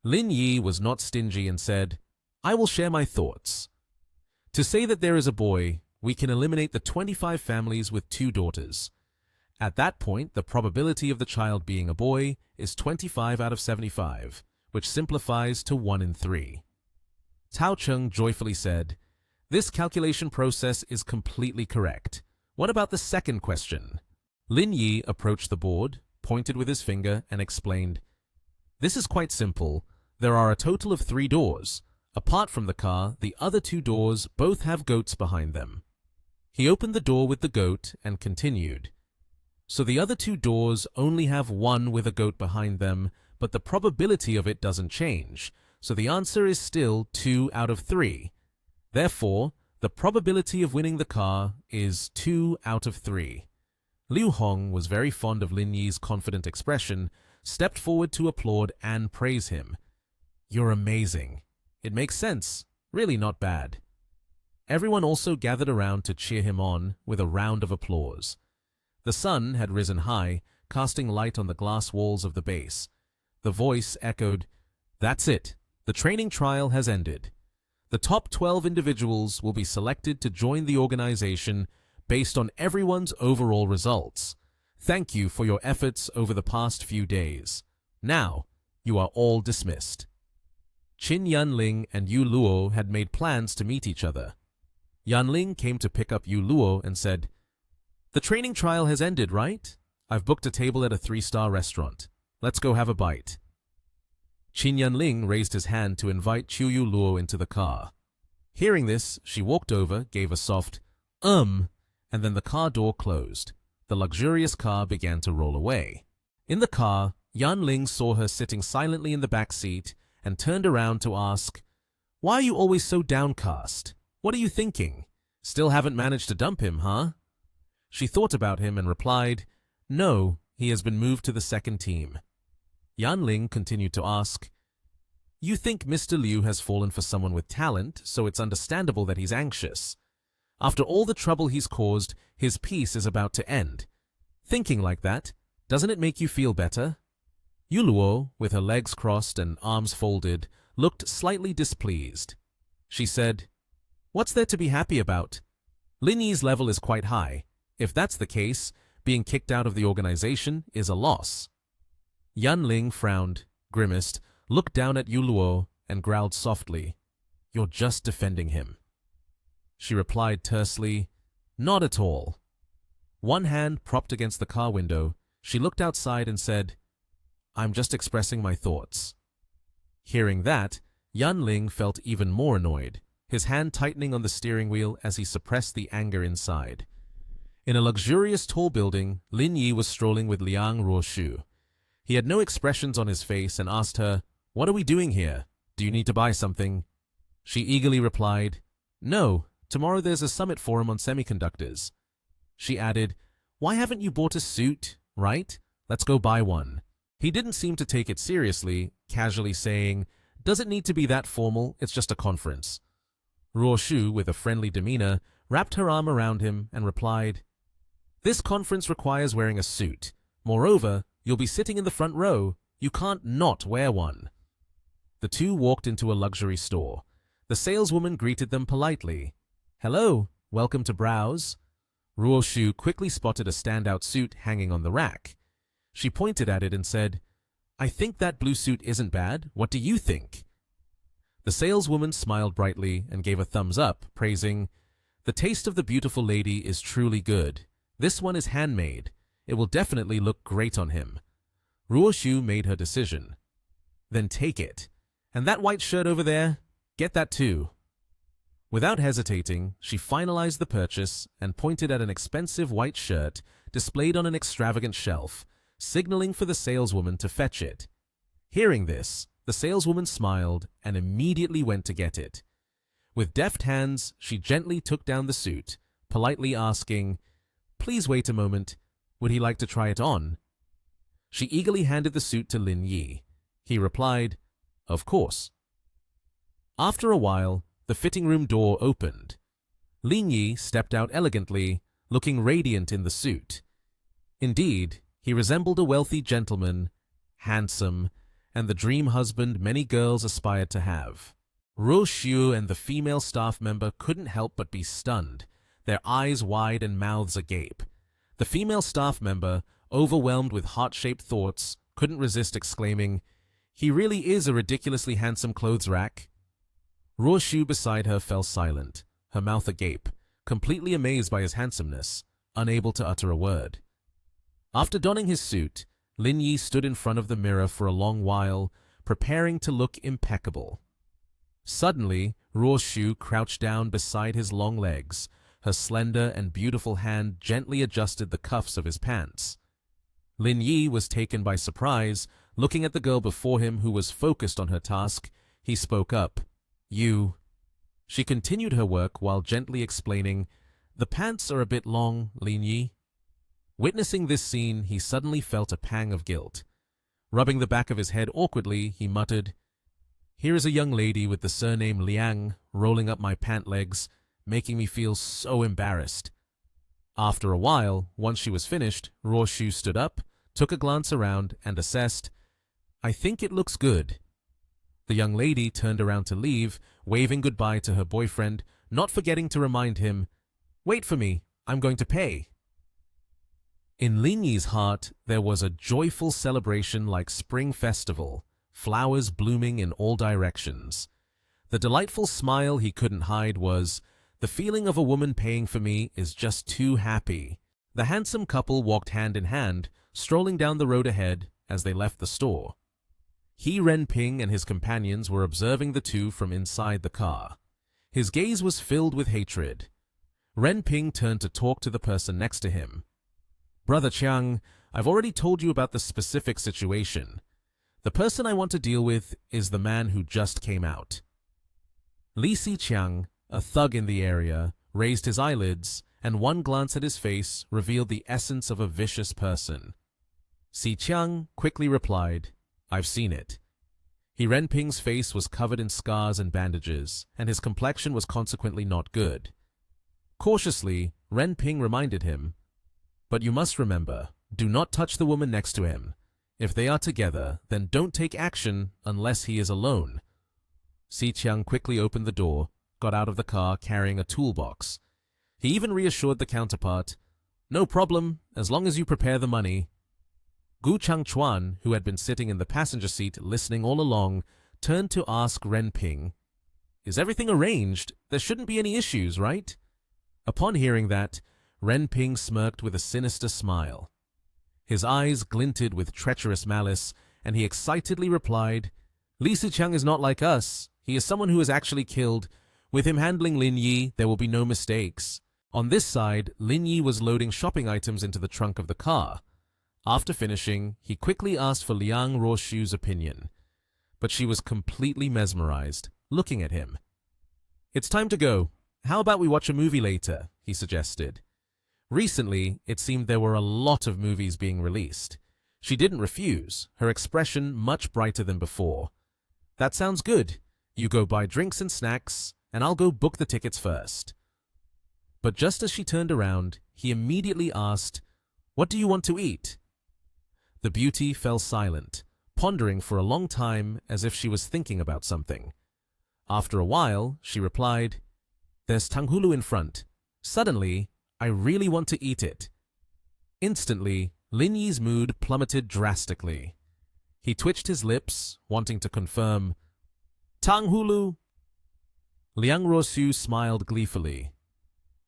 Lin Yi was not stingy and said, "I will share my thoughts. To say that there is a boy, we can eliminate the 25 families with 2 daughters. At that point, the probability of the child being a boy is 25 out of 75, which simplifies to 1 in 3. Tao Cheng joyfully said, "This calculation process is completely correct. What about the second question?" Lin Yi approached the board, pointed with his finger, and explained, "This is quite simple. There are a total of 3 doors. Apart from the car, the other two doors both have goats behind them. He opened the door with the goat and continued. So the other two doors only have one with a goat behind them, but the probability of it doesn't change, so the answer is still 2 out of 3. Therefore, the probability of winning the car is 2 out of 3. Liu Hong was very fond of Lin Yi's confident expression, stepped forward to applaud and praise him. "You're amazing. It makes sense. Really not bad." Everyone also gathered around to cheer him on with a round of applause. The sun had risen high, casting light on the glass walls of the base. The voice echoed, "That's it. The training trial has ended. The top 12 individuals will be selected to join the organization based on everyone's overall results. Thank you for your efforts over the past few days. Now, you are all dismissed." Qin Yanling and Yu Luo had made plans to meet each other. Yanling came to pick up Yu Luo and said, "The training trial has ended, right? I've booked a table at a 3-star restaurant. Let's go have a bite." Qin Yanling raised his hand to invite Qiu Yu Luo into the car. Hearing this, she walked over, gave a soft, and then the car door closed. The luxurious car began to roll away. In the car, Yanling saw her sitting silently in the back seat and turned around to ask, "Why are you always so downcast? What are you thinking? Still haven't managed to dump him, huh?" She thought about him and replied, "No, he has been moved to the second team." Yanling continued to ask, "You think Mr. Liu has fallen for someone with talent, so it's understandable that he's anxious. After all the trouble he's caused, his peace is about to end. Thinking like that, doesn't it make you feel better?" Yu Luo, with her legs crossed and arms folded, looked slightly displeased. She said, "What's there to be happy about? Lin Yi's level is quite high. If that's the case, being kicked out of the organization is a loss." Yanling frowned, grimaced, looked down at Yu Luo, and growled softly, "You're just defending him." She replied tersely, "Not at all." One hand propped against the car window, she looked outside and said, "I'm just expressing my thoughts." Hearing that, Yanling felt even more annoyed, his hand tightening on the steering wheel as he suppressed the anger inside. In a luxurious tall building, Lin Yi was strolling with Liang Ruoshu. He had no expressions on his face and asked her, "What are we doing here? Do you need to buy something?" She eagerly replied, "No, tomorrow there's a summit forum on semiconductors." She added, "Why haven't you bought a suit, right? Let's go buy one." He didn't seem to take it seriously, casually saying, "Does it need to be that formal? It's just a conference." Ruoshu, with a friendly demeanor, wrapped her arm around him and replied, "This conference requires wearing a suit. Moreover, you'll be sitting in the front row. You can't not wear one." The two walked into a luxury store. The saleswoman greeted them politely. "Hello, welcome to browse." Ruoshu quickly spotted a standout suit hanging on the rack. She pointed at it and said, "I think that blue suit isn't bad. What do you think?" The saleswoman smiled brightly and gave a thumbs up, praising, "The taste of the beautiful lady is truly good. This one is handmade. It will definitely look great on him." Ruoshu made her decision. "Then take it. And that white shirt over there, get that too." Without hesitating, she finalized the purchase and pointed at an expensive white shirt displayed on an extravagant shelf, signaling for the saleswoman to fetch it. Hearing this, the saleswoman smiled and immediately went to get it. With deft hands, she gently took down the suit, politely asking, "Please wait a moment. Would he like to try it on?" She eagerly handed the suit to Lin Yi. He replied, "Of course." After a while, the fitting room door opened. Lin Yi stepped out elegantly, looking radiant in the suit. Indeed, he resembled a wealthy gentleman, handsome, and the dream husband many girls aspired to have. Ruoshu and the female staff member couldn't help but be stunned, their eyes wide and mouths agape. The female staff member, overwhelmed with heart-shaped thoughts, couldn't resist exclaiming, "He really is a ridiculously handsome clothes rack." Ruoshu beside her fell silent, her mouth agape, completely amazed by his handsomeness, unable to utter a word. After donning his suit, Lin Yi stood in front of the mirror for a long while, preparing to look impeccable. Suddenly, Ruoshu crouched down beside his long legs. Her slender and beautiful hand gently adjusted the cuffs of his pants. Lin Yi was taken by surprise. Looking at the girl before him who was focused on her task, he spoke up. "You." She continued her work while gently explaining, "The pants are a bit long, Lin Yi." Witnessing this scene, he suddenly felt a pang of guilt. Rubbing the back of his head awkwardly, he muttered, "Here is a young lady with the surname Liang rolling up my pant legs, making me feel so embarrassed." After a while, once she was finished, Ruoshu stood up, took a glance around, and assessed, "I think it looks good." The young lady turned around to leave, waving goodbye to her boyfriend, not forgetting to remind him, "Wait for me, I'm going to pay." In Lin Yi's heart, there was a joyful celebration like spring festival, flowers blooming in all directions. The delightful smile he couldn't hide was, "The feeling of a woman paying for me is just too happy." The handsome couple walked hand in hand, strolling down the road ahead as they left the store. Ren Ping and his companions were observing the two from inside the car. His gaze was filled with hatred. Ren Ping turned to talk to the person next to him. "Brother Chiang, I've already told you about the specific situation. The person I want to deal with is the man who just came out." Li Xiqiang, a thug in the area, raised his eyelids, and one glance at his face revealed the essence of a vicious person. Xiqiang quickly replied, "I've seen it." Ren Ping's face was covered in scars and bandages, and his complexion was consequently not good. Cautiously, Ren Ping reminded him, "But you must remember, do not touch the woman next to him. If they are together, then don't take action unless he is alone." Xiqiang quickly opened the door, got out of the car carrying a toolbox. He even reassured the counterpart, "No problem, as long as you prepare the money." Gu Changchuan, who had been sitting in the passenger seat listening all along, turned to ask Ren Ping, "Is everything arranged? There shouldn't be any issues, right?" Upon hearing that, Ren Ping smirked with a sinister smile. His eyes glinted with treacherous malice, and he excitedly replied, "Li Siqiang is not like us. He is someone who is actually killed. With him handling Lin Yi, there will be no mistakes." On this side, Lin Yi was loading shopping items into the trunk of the car. After finishing, he quickly asked for Liang Ruoshu's opinion. But she was completely mesmerized, looking at him. "It's time to go. How about we watch a movie later?" he suggested. Recently, it seemed there were a lot of movies being released. She didn't refuse, her expression much brighter than before. "That sounds good. You go buy drinks and snacks, and I'll go book the tickets first." But just as she turned around, he immediately asked, "What do you want to eat?" The beauty fell silent, pondering for a long time as if she was thinking about something. After a while, she replied, "There's tanghulu in front. Suddenly, I really want to eat it." Instantly, Lin Yi's mood plummeted drastically. He twitched his lips, wanting to confirm, "Tanghulu." Liang Ruoshu smiled gleefully.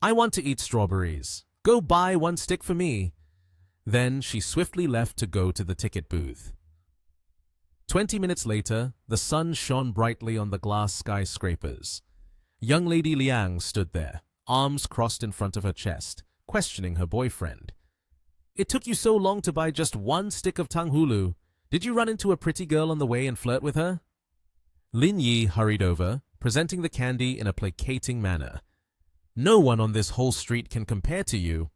"I want to eat strawberries. Go buy one stick for me." Then she swiftly left to go to the ticket booth. 20 minutes later, the sun shone brightly on the glass skyscrapers. Young Lady Liang stood there, arms crossed in front of her chest, questioning her boyfriend. "It took you so long to buy just one stick of tanghulu. Did you run into a pretty girl on the way and flirt with her?" Lin Yi hurried over, presenting the candy in a placating manner. "No one on this whole street can compare to you."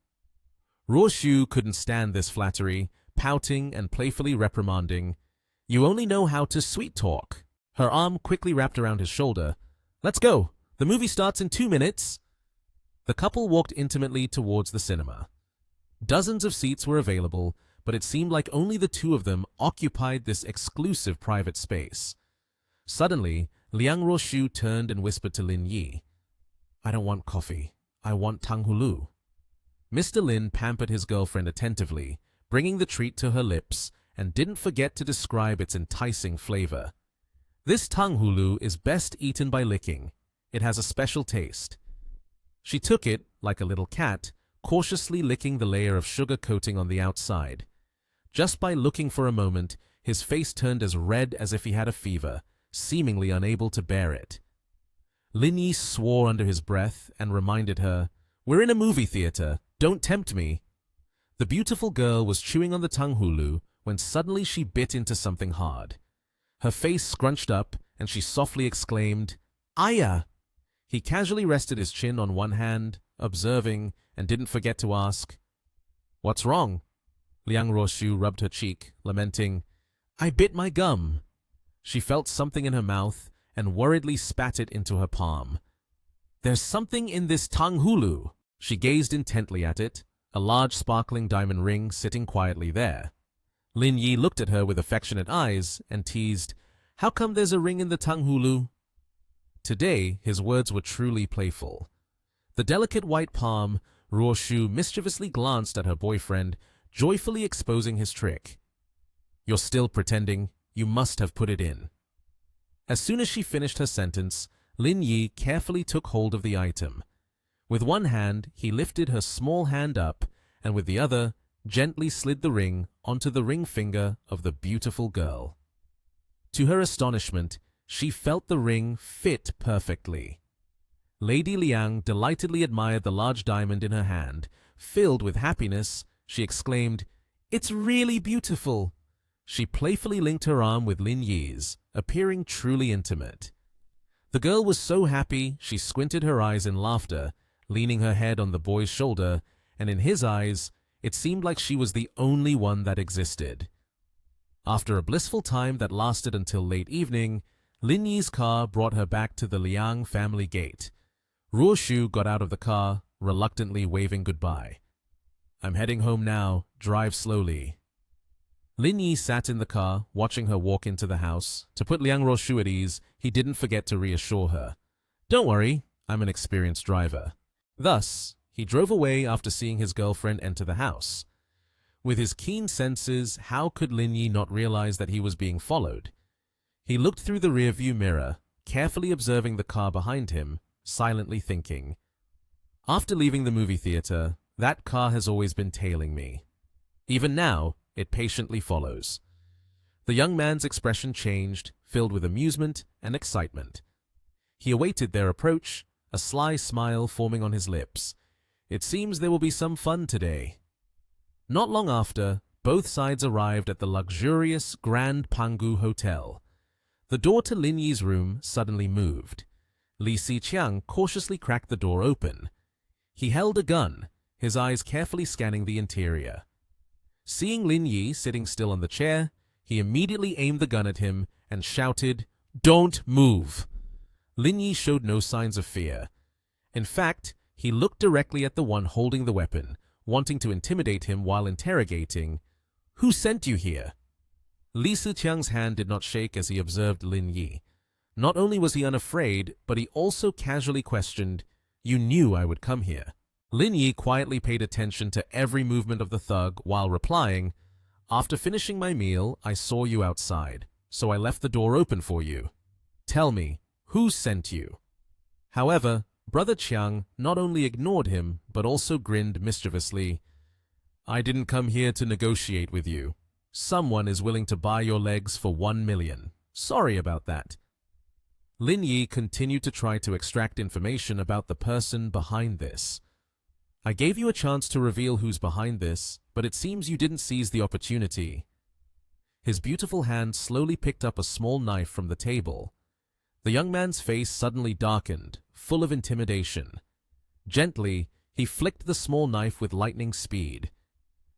Ruoshu couldn't stand this flattery, pouting and playfully reprimanding, "You only know how to sweet talk." Her arm quickly wrapped around his shoulder. "Let's go. The movie starts in 2 minutes." The couple walked intimately towards the cinema. Dozens of seats were available, but it seemed like only the two of them occupied this exclusive private space. Suddenly, Liang Ruoshu turned and whispered to Lin Yi, "I don't want coffee. I want tanghulu." Mr. Lin pampered his girlfriend attentively, bringing the treat to her lips, and didn't forget to describe its enticing flavor. "This tanghulu is best eaten by licking. It has a special taste." She took it, like a little cat, cautiously licking the layer of sugar coating on the outside. Just by looking for a moment, his face turned as red as if he had a fever, seemingly unable to bear it. Lin Yi swore under his breath and reminded her, "We're in a movie theater. Don't tempt me." The beautiful girl was chewing on the tanghulu when suddenly she bit into something hard. Her face scrunched up and she softly exclaimed, "Aya!" He casually rested his chin on one hand, observing, and didn't forget to ask, "What's wrong?" Liang Roshu rubbed her cheek, lamenting, "I bit my gum." She felt something in her mouth and worriedly spat it into her palm. "There's something in this tanghulu." She gazed intently at it, a large sparkling diamond ring sitting quietly there. Lin Yi looked at her with affectionate eyes and teased, "How come there's a ring in the tanghulu?" Today, his words were truly playful. The delicate white palm, Roshu mischievously glanced at her boyfriend, joyfully exposing his trick. "You're still pretending. You must have put it in." As soon as she finished her sentence, Lin Yi carefully took hold of the item. With one hand, he lifted her small hand up, and with the other, gently slid the ring onto the ring finger of the beautiful girl. To her astonishment, she felt the ring fit perfectly. Lady Liang delightedly admired the large diamond in her hand. Filled with happiness, she exclaimed, "It's really beautiful." She playfully linked her arm with Lin Yi's, appearing truly intimate. The girl was so happy she squinted her eyes in laughter, leaning her head on the boy's shoulder, and in his eyes, it seemed like she was the only one that existed. After a blissful time that lasted until late evening, Lin Yi's car brought her back to the Liang family gate. Ruoshu got out of the car, reluctantly waving goodbye. "I'm heading home now. Drive slowly." Lin Yi sat in the car, watching her walk into the house. To put Liang Ruoshu at ease, he didn't forget to reassure her. "Don't worry, I'm an experienced driver." Thus, he drove away after seeing his girlfriend enter the house. With his keen senses, how could Lin Yi not realize that he was being followed? He looked through the rearview mirror, carefully observing the car behind him, silently thinking, "After leaving the movie theater, that car has always been tailing me. Even now, it patiently follows." The young man's expression changed, filled with amusement and excitement. He awaited their approach, a sly smile forming on his lips. "It seems there will be some fun today." Not long after, both sides arrived at the luxurious Grand Pangu Hotel. The door to Lin Yi's room suddenly moved. Li Siqiang cautiously cracked the door open. He held a gun, his eyes carefully scanning the interior. Seeing Lin Yi sitting still on the chair, he immediately aimed the gun at him and shouted, "Don't move!" Lin Yi showed no signs of fear. In fact, he looked directly at the one holding the weapon, wanting to intimidate him while interrogating, "Who sent you here?" Li Siqiang's hand did not shake as he observed Lin Yi. Not only was he unafraid, but he also casually questioned, "You knew I would come here." Lin Yi quietly paid attention to every movement of the thug while replying, "After finishing my meal, I saw you outside, so I left the door open for you. Tell me, who sent you?" However, Brother Chiang not only ignored him, but also grinned mischievously. "I didn't come here to negotiate with you. Someone is willing to buy your legs for 1 million. Sorry about that." Lin Yi continued to try to extract information about the person behind this. "I gave you a chance to reveal who's behind this, but it seems you didn't seize the opportunity." His beautiful hand slowly picked up a small knife from the table. The young man's face suddenly darkened, full of intimidation. Gently, he flicked the small knife with lightning speed.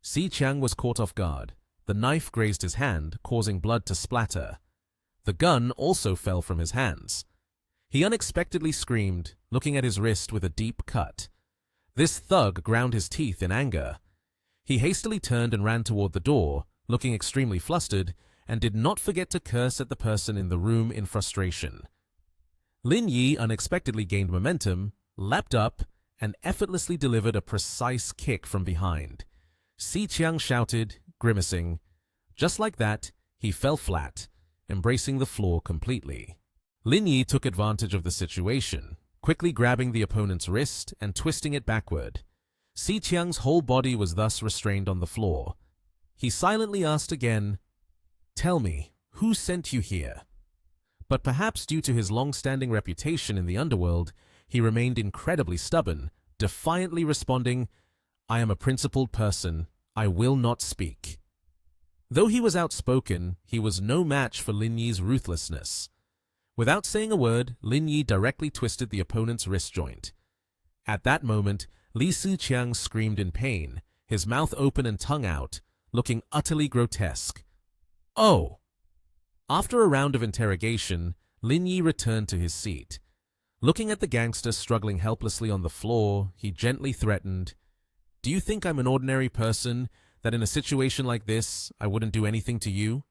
Si Qiang was caught off guard. The knife grazed his hand, causing blood to splatter. The gun also fell from his hands. He unexpectedly screamed, looking at his wrist with a deep cut. This thug ground his teeth in anger. He hastily turned and ran toward the door, looking extremely flustered, and did not forget to curse at the person in the room in frustration. Lin Yi unexpectedly gained momentum, leapt up, and effortlessly delivered a precise kick from behind. Si Qiang shouted, grimacing. Just like that, he fell flat, embracing the floor completely. Lin Yi took advantage of the situation, quickly grabbing the opponent's wrist and twisting it backward. Si Qiang's whole body was thus restrained on the floor. He silently asked again, "Tell me, who sent you here?" But perhaps due to his long-standing reputation in the underworld, he remained incredibly stubborn, defiantly responding, "I am a principled person. I will not speak." Though he was outspoken, he was no match for Lin Yi's ruthlessness. Without saying a word, Lin Yi directly twisted the opponent's wrist joint. At that moment, Li Siqiang screamed in pain, his mouth open and tongue out, looking utterly grotesque. "Oh!" After a round of interrogation, Lin Yi returned to his seat. Looking at the gangster struggling helplessly on the floor, he gently threatened, "Do you think I'm an ordinary person, that in a situation like this, I wouldn't do anything to you?"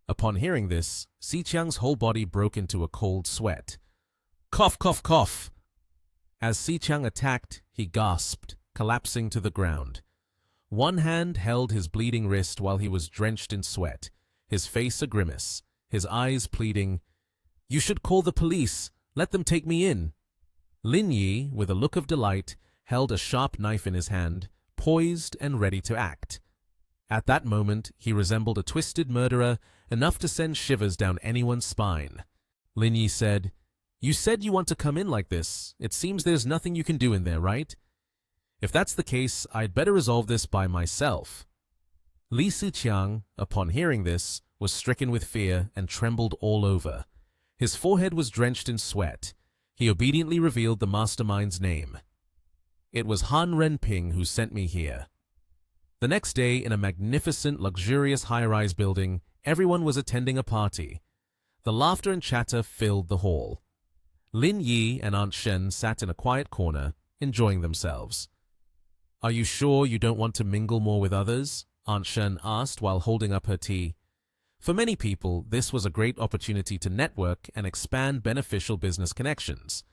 Upon hearing this, Siqiang's whole body broke into a cold sweat. "Cough, cough, cough!" As Siqiang attacked, he gasped, collapsing to the ground. One hand held his bleeding wrist while he was drenched in sweat, his face a grimace, his eyes pleading, "You should call the police. Let them take me in." Lin Yi, with a look of delight, held a sharp knife in his hand, poised and ready to act. At that moment, he resembled a twisted murderer, enough to send shivers down anyone's spine. Lin Yi said, "You said you want to come in like this. It seems there's nothing you can do in there, right? If that's the case, I'd better resolve this by myself." Li Siqiang, upon hearing this, was stricken with fear and trembled all over. His forehead was drenched in sweat. He obediently revealed the mastermind's name. "It was Han Renping who sent me here." The next day, in a magnificent, luxurious high-rise building, everyone was attending a party. The laughter and chatter filled the hall. Lin Yi and Aunt Shen sat in a quiet corner, enjoying themselves. "Are you sure you don't want to mingle more with others?" Aunt Shen asked while holding up her tea. For many people, this was a great opportunity to network and expand beneficial business connections.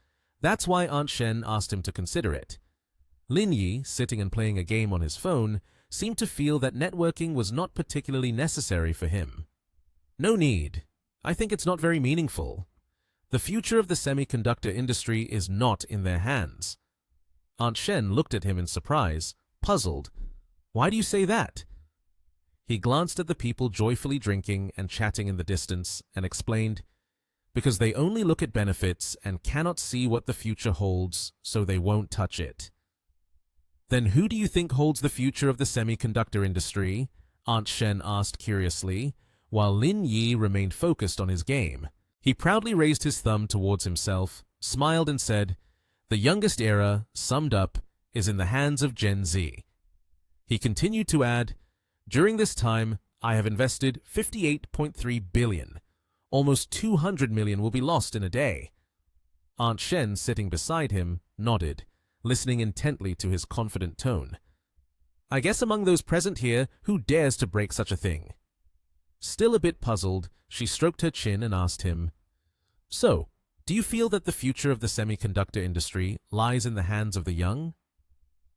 That's why Aunt Shen asked him to consider it. Lin Yi, sitting and playing a game on his phone, seemed to feel that networking was not particularly necessary for him. "No need. I think it's not very meaningful. The future of the semiconductor industry is not in their hands." Aunt Shen looked at him in surprise, puzzled. "Why do you say that?" He glanced at the people joyfully drinking and chatting in the distance and explained, "Because they only look at benefits and cannot see what the future holds, so they won't touch it." "Then who do you think holds the future of the semiconductor industry?" Aunt Shen asked curiously, while Lin Yi remained focused on his game. He proudly raised his thumb towards himself, smiled and said, "The youngest era, summed up, is in the hands of Gen Z." He continued to add, "During this time, I have invested 58.3 billion. Almost 200 million will be lost in a day." Aunt Shen, sitting beside him, nodded, listening intently to his confident tone. "I guess among those present here, who dares to break such a thing?" Still a bit puzzled, she stroked her chin and asked him, "So, do you feel that the future of the semiconductor industry lies in the hands of the young?"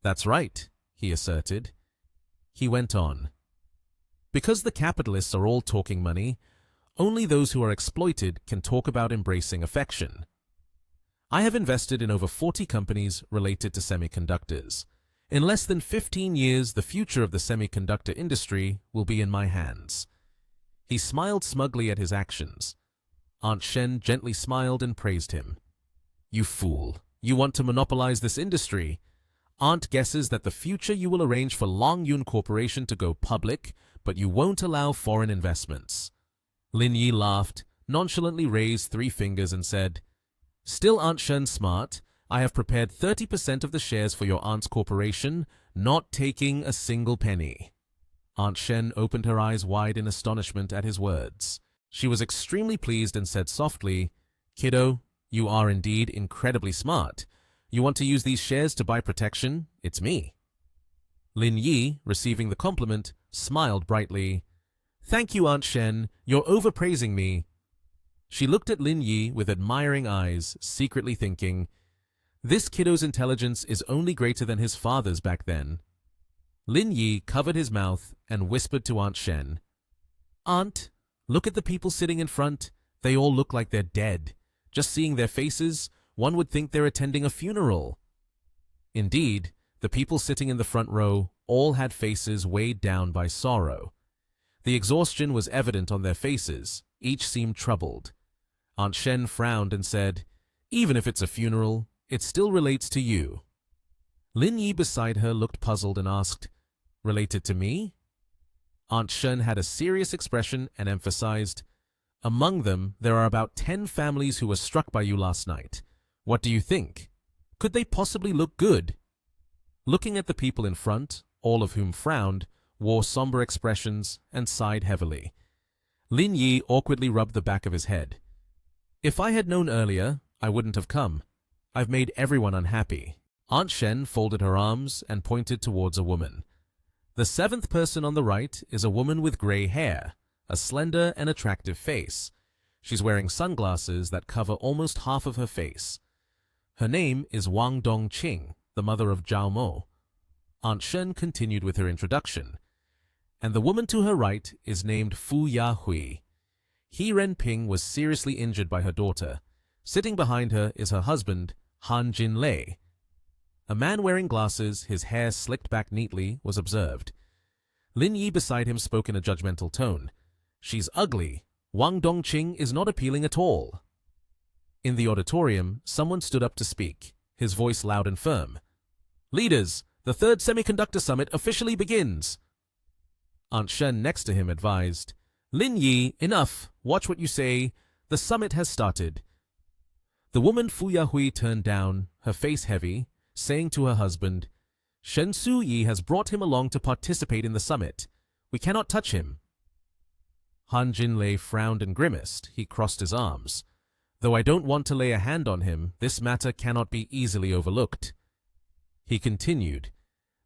"That's right," he asserted. He went on, "Because the capitalists are all talking money, only those who are exploited can talk about embracing affection. I have invested in over 40 companies related to semiconductors. In less than 15 years, the future of the semiconductor industry will be in my hands." He smiled smugly at his actions. Aunt Shen gently smiled and praised him. "You fool! You want to monopolize this industry. Aunt guesses that the future you will arrange for Long Yun Corporation to go public, but you won't allow foreign investments." Lin Yi laughed, nonchalantly raised 3 fingers and said, "Still Aunt Shen smart. I have prepared 30% of the shares for your aunt's corporation, not taking a single penny." Aunt Shen opened her eyes wide in astonishment at his words. She was extremely pleased and said softly, "Kiddo, you are indeed incredibly smart. You want to use these shares to buy protection? It's me." Lin Yi, receiving the compliment, smiled brightly. "Thank you, Aunt Shen. You're overpraising me." She looked at Lin Yi with admiring eyes, secretly thinking, "This kiddo's intelligence is only greater than his father's back then." Lin Yi covered his mouth and whispered to Aunt Shen, "Aunt, look at the people sitting in front. They all look like they're dead. Just seeing their faces, one would think they're attending a funeral." Indeed, the people sitting in the front row all had faces weighed down by sorrow. The exhaustion was evident on their faces. Each seemed troubled. Aunt Shen frowned and said, "Even if it's a funeral, it still relates to you." Lin Yi beside her looked puzzled and asked, "Related to me?" Aunt Shen had a serious expression and emphasized, "Among them, there are about 10 families who were struck by you last night. What do you think? Could they possibly look good?" Looking at the people in front, all of whom frowned, wore somber expressions, and sighed heavily, Lin Yi awkwardly rubbed the back of his head. "If I had known earlier, I wouldn't have come. I've made everyone unhappy." Aunt Shen folded her arms and pointed towards a woman. The 7th person on the right is a woman with gray hair, a slender and attractive face. She's wearing sunglasses that cover almost half of her face. Her name is Wang Dongqing, the mother of Zhao Mo. Aunt Shen continued with her introduction. And the woman to her right is named Fu Yahui. He Renping was seriously injured by her daughter. Sitting behind her is her husband, Han Jinlei. A man wearing glasses, his hair slicked back neatly, was observed. Lin Yi beside him spoke in a judgmental tone. "She's ugly. Wang Dongqing is not appealing at all." In the auditorium, someone stood up to speak, his voice loud and firm. "Leaders, the 3rd Semiconductor Summit officially begins." Aunt Shen next to him advised, "Lin Yi, enough. Watch what you say. The summit has started." The woman Fu Yahui turned down, her face heavy, saying to her husband, "Shen Su Yi has brought him along to participate in the summit. We cannot touch him." Han Jinlei frowned and grimaced. He crossed his arms. "Though I don't want to lay a hand on him, this matter cannot be easily overlooked." He continued,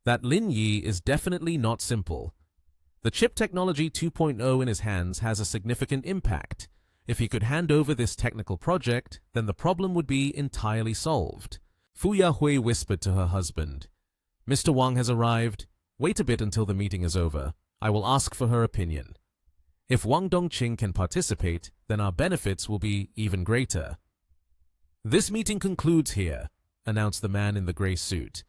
"That Lin Yi is definitely not simple. The chip technology 2.0 in his hands has a significant impact. If he could hand over this technical project, then the problem would be entirely solved." Fu Yahui whispered to her husband, "Mr. Wang has arrived. Wait a bit until the meeting is over. I will ask for her opinion. If Wang Dongqing can participate, then our benefits will be even greater." "This meeting concludes here," announced the man in the gray suit.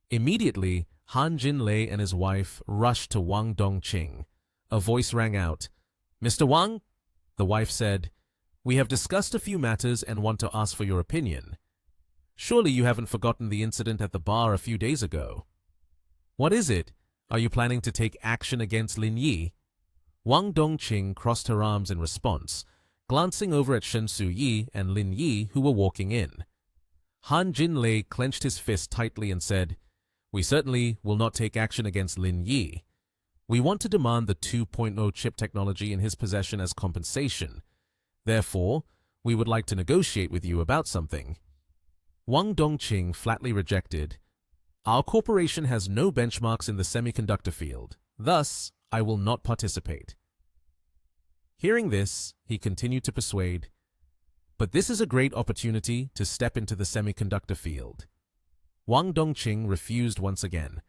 Immediately, Han Jinlei and his wife rushed to Wang Dongqing. A voice rang out, "Mr. Wang?" The wife said, "We have discussed a few matters and want to ask for your opinion. Surely you haven't forgotten the incident at the bar a few days ago." "What is it? Are you planning to take action against Lin Yi?" Wang Dongqing crossed her arms in response, glancing over at Shen Su Yi and Lin Yi, who were walking in. Han Jinlei clenched his fist tightly and said, "We certainly will not take action against Lin Yi. We want to demand the 2.0 chip technology in his possession as compensation. Therefore, we would like to negotiate with you about something." Wang Dongqing flatly rejected, "Our corporation has no benchmarks in the semiconductor field. Thus, I will not participate." Hearing this, he continued to persuade, "But this is a great opportunity to step into the semiconductor field." Wang Dongqing refused once again.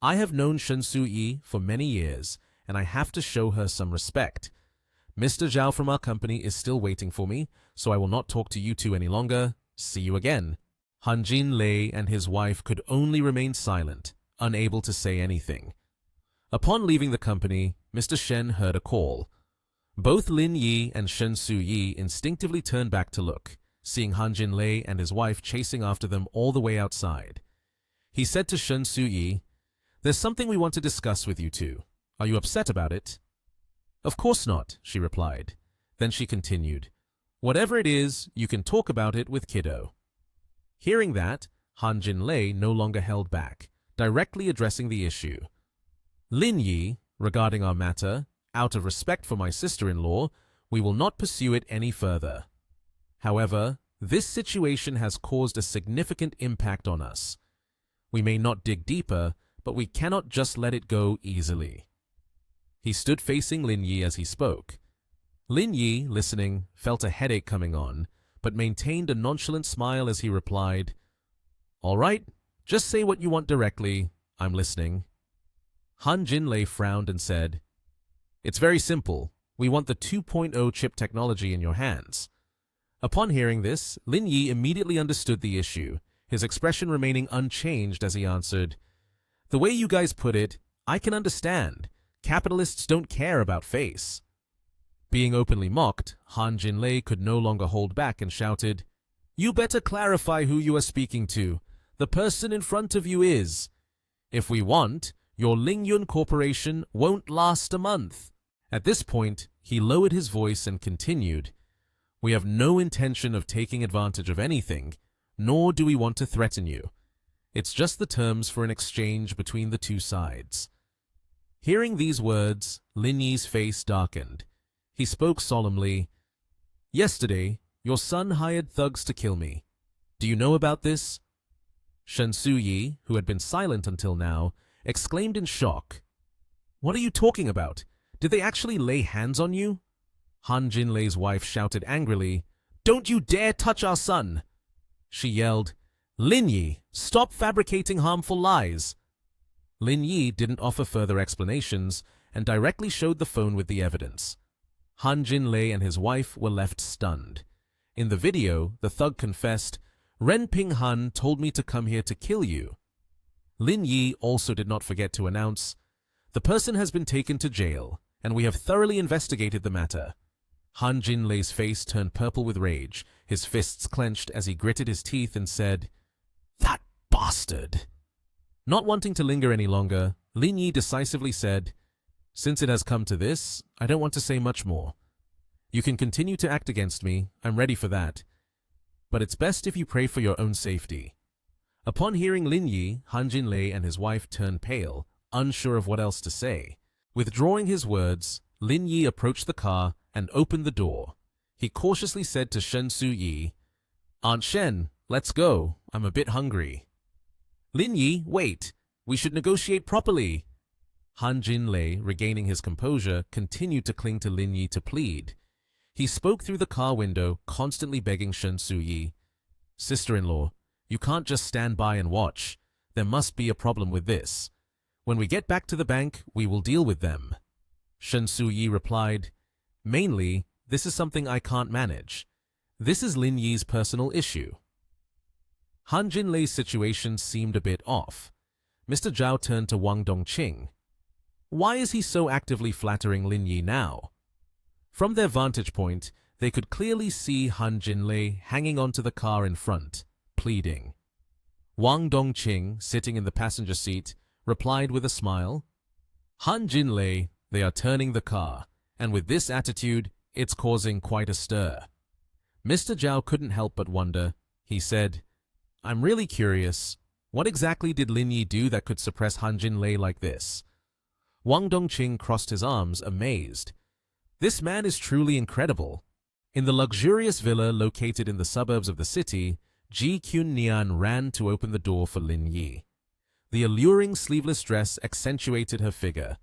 "I have known Shen Su Yi for many years, and I have to show her some respect. Mr. Zhao from our company is still waiting for me, so I will not talk to you two any longer. See you again." Han Jinlei and his wife could only remain silent, unable to say anything. Upon leaving the company, Mr. Shen heard a call. Both Lin Yi and Shen Su Yi instinctively turned back to look, seeing Han Jinlei and his wife chasing after them all the way outside. He said to Shen Su Yi, "There's something we want to discuss with you two. Are you upset about it?" "Of course not," she replied. Then she continued, "Whatever it is, you can talk about it with Kiddo." Hearing that, Han Jinlei no longer held back, directly addressing the issue. "Lin Yi, regarding our matter, out of respect for my sister-in-law, we will not pursue it any further. However, this situation has caused a significant impact on us. We may not dig deeper, but we cannot just let it go easily." He stood facing Lin Yi as he spoke. Lin Yi, listening, felt a headache coming on, but maintained a nonchalant smile as he replied, "All right, just say what you want directly. I'm listening." Han Jinlei frowned and said, "It's very simple. We want the 2.0 chip technology in your hands." Upon hearing this, Lin Yi immediately understood the issue, his expression remaining unchanged as he answered, "The way you guys put it, I can understand. Capitalists don't care about face." Being openly mocked, Han Jinlei could no longer hold back and shouted, "You better clarify who you are speaking to. The person in front of you is. If we want, your Lingyun Corporation won't last a month." At this point, he lowered his voice and continued, "We have no intention of taking advantage of anything, nor do we want to threaten you. It's just the terms for an exchange between the two sides." Hearing these words, Lin Yi's face darkened. He spoke solemnly, "Yesterday, your son hired thugs to kill me. Do you know about this?" Shen Suyi, who had been silent until now, exclaimed in shock, "What are you talking about? Did they actually lay hands on you?" Han Jinlei's wife shouted angrily, "Don't you dare touch our son!" She yelled, "Lin Yi, stop fabricating harmful lies!" Lin Yi didn't offer further explanations and directly showed the phone with the evidence. Han Jinlei and his wife were left stunned. In the video, the thug confessed, "Ren Ping Han told me to come here to kill you." Lin Yi also did not forget to announce, "The person has been taken to jail, and we have thoroughly investigated the matter." Han Jinlei's face turned purple with rage, his fists clenched as he gritted his teeth and said, "That bastard!" Not wanting to linger any longer, Lin Yi decisively said, "Since it has come to this, I don't want to say much more. You can continue to act against me, I'm ready for that. But it's best if you pray for your own safety." Upon hearing Lin Yi, Han Jinlei and his wife turned pale, unsure of what else to say. Withdrawing his words, Lin Yi approached the car and opened the door. He cautiously said to Shen Suyi, "Aunt Shen, let's go. I'm a bit hungry." "Lin Yi, wait. We should negotiate properly." Han Jinlei, regaining his composure, continued to cling to Lin Yi to plead. He spoke through the car window, constantly begging Shen Suyi, "Sister-in-law, you can't just stand by and watch. There must be a problem with this. When we get back to the bank, we will deal with them." Shen Suyi replied, "Mainly, this is something I can't manage. This is Lin Yi's personal issue." Han Jinlei's situation seemed a bit off. Mr. Zhao turned to Wang Dongqing. Why is he so actively flattering Lin Yi now? From their vantage point, they could clearly see Han Jinlei hanging onto the car in front, pleading. Wang Dongqing, sitting in the passenger seat, replied with a smile, "Han Jinlei, they are turning the car, and with this attitude, it's causing quite a stir." Mr. Zhao couldn't help but wonder. He said, "I'm really curious. What exactly did Lin Yi do that could suppress Han Jinlei like this?" Wang Dongqing crossed his arms, amazed. This man is truly incredible. In the luxurious villa located in the suburbs of the city, Ji Kyun Nian ran to open the door for Lin Yi. The alluring sleeveless dress accentuated her figure.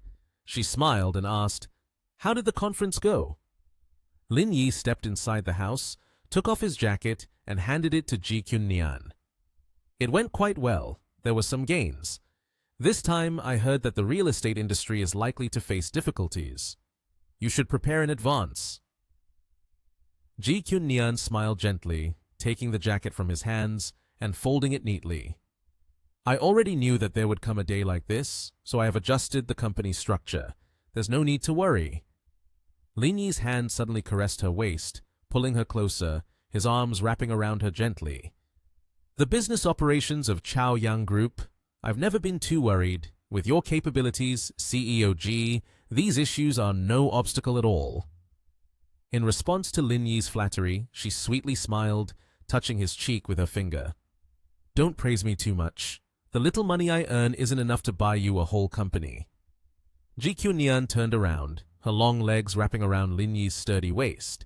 She smiled and asked, "How did the conference go?" Lin Yi stepped inside the house, took off his jacket, and handed it to Ji Kyun Nian. "It went quite well. There were some gains. This time I heard that the real estate industry is likely to face difficulties. You should prepare in advance." Ji Kyun Nian smiled gently, taking the jacket from his hands and folding it neatly. "I already knew that there would come a day like this, so I have adjusted the company's structure. There's no need to worry." Lin Yi's hand suddenly caressed her waist, pulling her closer, his arms wrapping around her gently. "The business operations of Chao Yang Group, I've never been too worried. With your capabilities, CEOG, these issues are no obstacle at all." In response to Lin Yi's flattery, she sweetly smiled, touching his cheek with her finger. "Don't praise me too much. The little money I earn isn't enough to buy you a whole company." Ji Kyun Nian turned around, her long legs wrapping around Lin Yi's sturdy waist.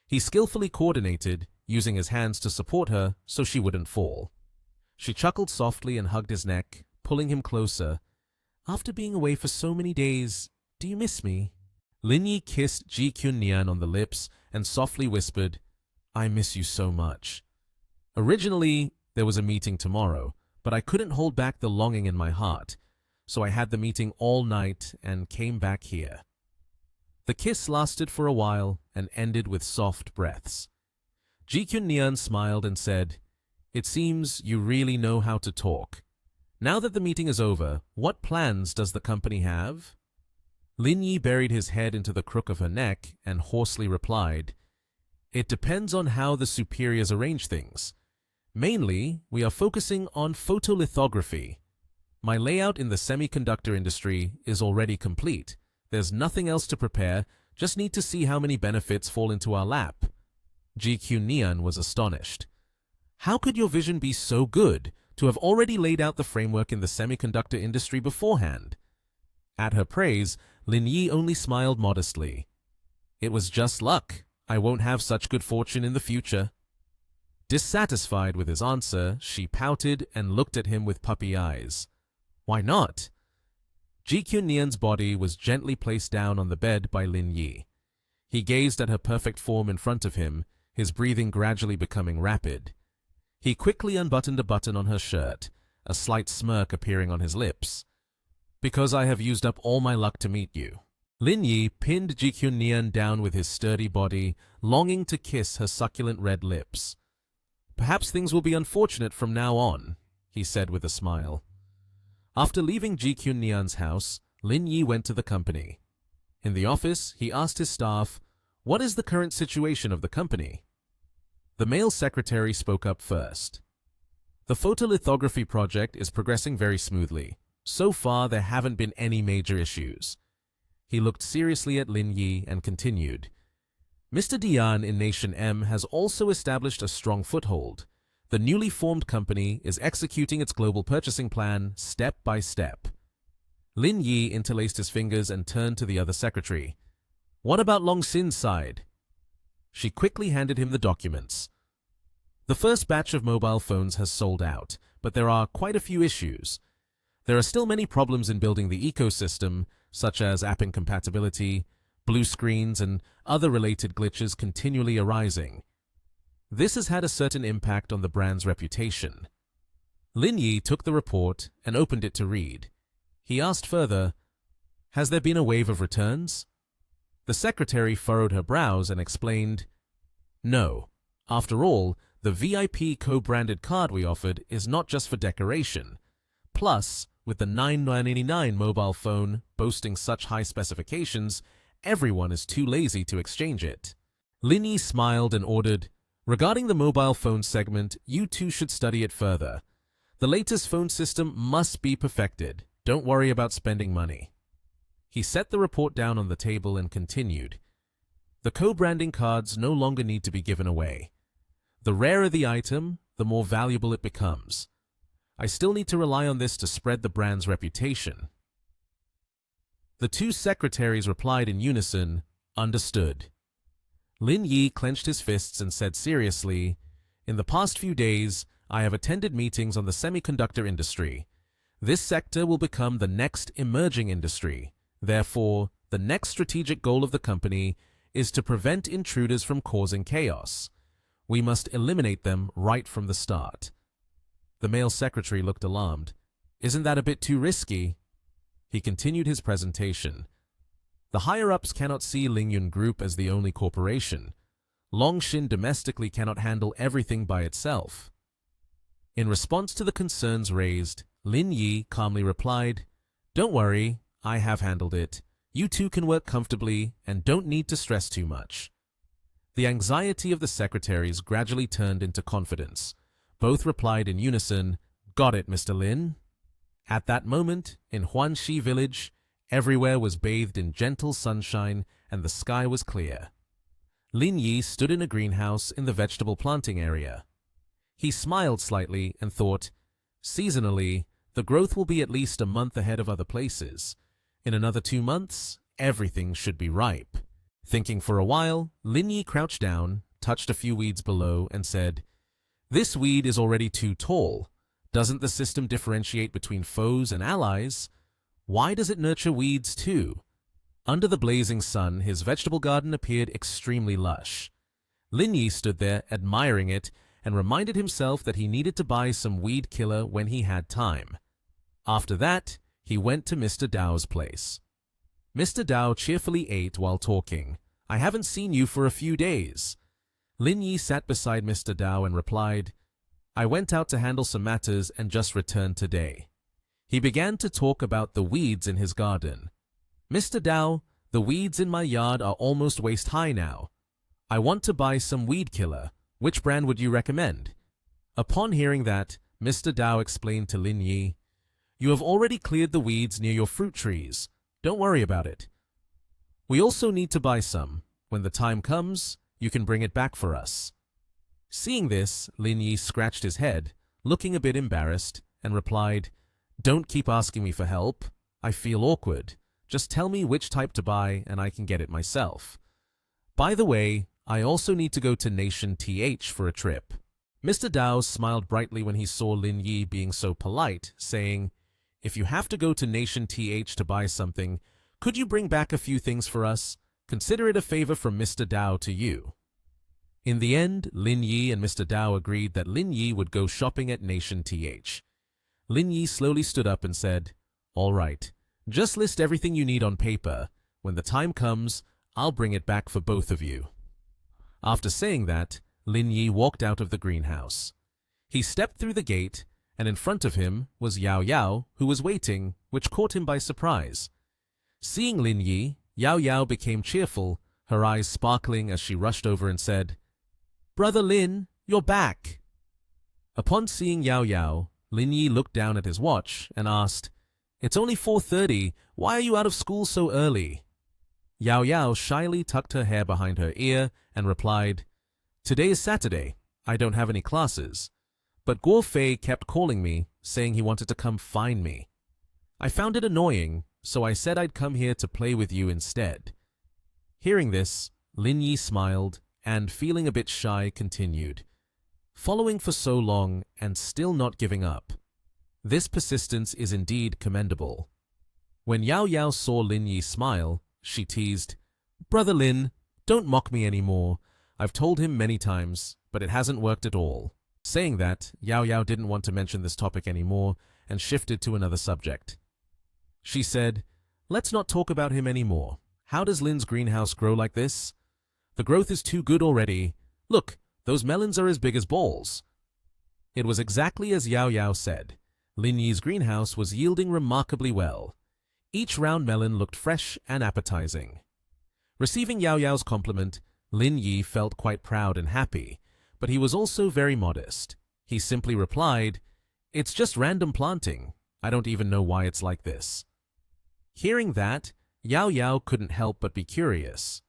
He skillfully coordinated, using his hands to support her so she wouldn't fall. She chuckled softly and hugged his neck, pulling him closer. "After being away for so many days, do you miss me?" Lin Yi kissed Ji Kyun Nian on the lips and softly whispered, "I miss you so much." Originally, there was a meeting tomorrow, but I couldn't hold back the longing in my heart, so I had the meeting all night and came back here. The kiss lasted for a while and ended with soft breaths. Ji Kyun Nian smiled and said, "It seems you really know how to talk. Now that the meeting is over, what plans does the company have?" Lin Yi buried his head into the crook of her neck and hoarsely replied, "It depends on how the superiors arrange things. Mainly, we are focusing on photolithography. My layout in the semiconductor industry is already complete. There's nothing else to prepare, just need to see how many benefits fall into our lap." GQ Neon was astonished. "How could your vision be so good to have already laid out the framework in the semiconductor industry beforehand?" At her praise, Lin Yi only smiled modestly. "It was just luck. I won't have such good fortune in the future." Dissatisfied with his answer, she pouted and looked at him with puppy eyes. "Why not?" GQ Neon's body was gently placed down on the bed by Lin Yi. He gazed at her perfect form in front of him, his breathing gradually becoming rapid. He quickly unbuttoned a button on her shirt, a slight smirk appearing on his lips. "Because I have used up all my luck to meet you." Lin Yi pinned GQ Neon down with his sturdy body, longing to kiss her succulent red lips. "Perhaps things will be unfortunate from now on," he said with a smile. After leaving GQ Neon's house, Lin Yi went to the company. In the office, he asked his staff, "What is the current situation of the company?" The male secretary spoke up first. "The photolithography project is progressing very smoothly. So far, there haven't been any major issues." He looked seriously at Lin Yi and continued, "Mr. Dian in Nation M has also established a strong foothold. The newly formed company is executing its global purchasing plan step by step." Lin Yi interlaced his fingers and turned to the other secretary. "What about Long Sin's side?" She quickly handed him the documents. "The first batch of mobile phones has sold out, but there are quite a few issues. There are still many problems in building the ecosystem, such as app incompatibility, blue screens, and other related glitches continually arising. This has had a certain impact on the brand's reputation." Lin Yi took the report and opened it to read. He asked further, "Has there been a wave of returns?" The secretary furrowed her brows and explained, "No. After all, the VIP co-branded card we offered is not just for decoration. Plus, with the $9.99 mobile phone boasting such high specifications, everyone is too lazy to exchange it." Lin Yi smiled and ordered, "Regarding the mobile phone segment, you two should study it further. The latest phone system must be perfected. Don't worry about spending money." He set the report down on the table and continued, "The co-branding cards no longer need to be given away. The rarer the item, the more valuable it becomes. I still need to rely on this to spread the brand's reputation." The two secretaries replied in unison, "Understood." Lin Yi clenched his fists and said seriously, "In the past few days, I have attended meetings on the semiconductor industry. This sector will become the next emerging industry. Therefore, the next strategic goal of the company is to prevent intruders from causing chaos. We must eliminate them right from the start." The male secretary looked alarmed. "Isn't that a bit too risky?" He continued his presentation. "The higher-ups cannot see Lingyun Group as the only corporation. Longshin domestically cannot handle everything by itself." In response to the concerns raised, Lin Yi calmly replied, "Don't worry, I have handled it. You two can work comfortably and don't need to stress too much." The anxiety of the secretaries gradually turned into confidence. Both replied in unison, "Got it, Mr. Lin." At that moment, in Huanxi village, everywhere was bathed in gentle sunshine and the sky was clear. Lin Yi stood in a greenhouse in the vegetable planting area. He smiled slightly and thought, "Seasonally, the growth will be at least a month ahead of other places. In another 2 months, everything should be ripe." Thinking for a while, Lin Yi crouched down, touched a few weeds below, and said, "This weed is already too tall. Doesn't the system differentiate between foes and allies? Why does it nurture weeds too?" Under the blazing sun, his vegetable garden appeared extremely lush. Lin Yi stood there, admiring it, and reminded himself that he needed to buy some weed killer when he had time. After that, he went to Mr. Dao's place. Mr. Dao cheerfully ate while talking. "I haven't seen you for a few days." Lin Yi sat beside Mr. Dao and replied, "I went out to handle some matters and just returned today." He began to talk about the weeds in his garden. "Mr. Dao, the weeds in my yard are almost waist high now. I want to buy some weed killer. Which brand would you recommend?" Upon hearing that, Mr. Dao explained to Lin Yi, "You have already cleared the weeds near your fruit trees. Don't worry about it. We also need to buy some. When the time comes, you can bring it back for us." Seeing this, Lin Yi scratched his head, looking a bit embarrassed, and replied, "Don't keep asking me for help. I feel awkward. Just tell me which type to buy and I can get it myself. By the way, I also need to go to Nation TH for a trip." Mr. Dao smiled brightly when he saw Lin Yi being so polite, saying, "If you have to go to Nation TH to buy something, could you bring back a few things for us? Consider it a favor from Mr. Dao to you." In the end, Lin Yi and Mr. Dao agreed that Lin Yi would go shopping at Nation TH. Lin Yi slowly stood up and said, "All right, just list everything you need on paper. When the time comes, I'll bring it back for both of you." After saying that, Lin Yi walked out of the greenhouse. He stepped through the gate, and in front of him was Yao Yao, who was waiting, which caught him by surprise. Seeing Lin Yi, Yao Yao became cheerful, her eyes sparkling as she rushed over and said, "Brother Lin, you're back." Upon seeing Yao Yao, Lin Yi looked down at his watch and asked, "It's only 4:30. Why are you out of school so early?" Yao Yao shyly tucked her hair behind her ear and replied, "Today is Saturday. I don't have any classes. But Guo Fei kept calling me, saying he wanted to come find me. I found it annoying, so I said I'd come here to play with you instead." Hearing this, Lin Yi smiled and, feeling a bit shy, continued, "Following for so long and still not giving up. This persistence is indeed commendable." When Yao Yao saw Lin Yi smile, she teased, "Brother Lin, don't mock me anymore. I've told him many times, but it hasn't worked at all." Saying that, Yao Yao didn't want to mention this topic anymore and shifted to another subject. She said, "Let's not talk about him anymore. How does Lin's greenhouse grow like this? The growth is too good already. Look, those melons are as big as balls." It was exactly as Yao Yao said. Lin Yi's greenhouse was yielding remarkably well. Each round melon looked fresh and appetizing. Receiving Yao Yao's compliment, Lin Yi felt quite proud and happy, but he was also very modest. He simply replied, "It's just random planting. I don't even know why it's like this." Hearing that, Yao Yao couldn't help but be curious.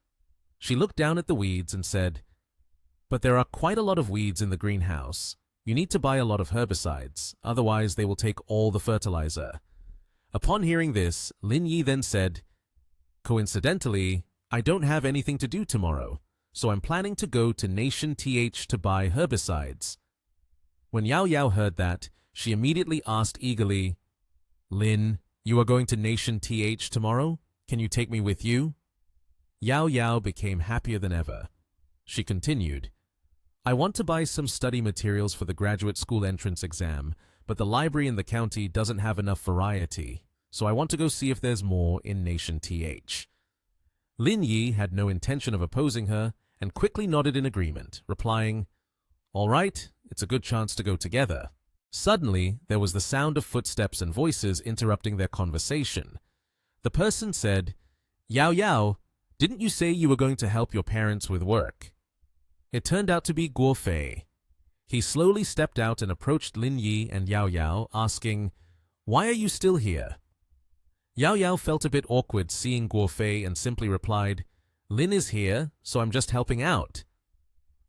She looked down at the weeds and said, "But there are quite a lot of weeds in the greenhouse. You need to buy a lot of herbicides, otherwise they will take all the fertilizer." Upon hearing this, Lin Yi then said, "Coincidentally, I don't have anything to do tomorrow, so I'm planning to go to Nation TH to buy herbicides." When Yao Yao heard that, she immediately asked eagerly, "Lin, you are going to Nation TH tomorrow? Can you take me with you?" Yao Yao became happier than ever. She continued, "I want to buy some study materials for the graduate school entrance exam, but the library in the county doesn't have enough variety, so I want to go see if there's more in Nation TH." Lin Yi had no intention of opposing her and quickly nodded in agreement, replying, "All right, it's a good chance to go together." Suddenly, there was the sound of footsteps and voices interrupting their conversation. The person said, "Yao Yao, didn't you say you were going to help your parents with work?" It turned out to be Guo Fei. He slowly stepped out and approached Lin Yi and Yao Yao, asking, "Why are you still here?" Yao Yao felt a bit awkward seeing Guo Fei and simply replied, "Lin is here, so I'm just helping out."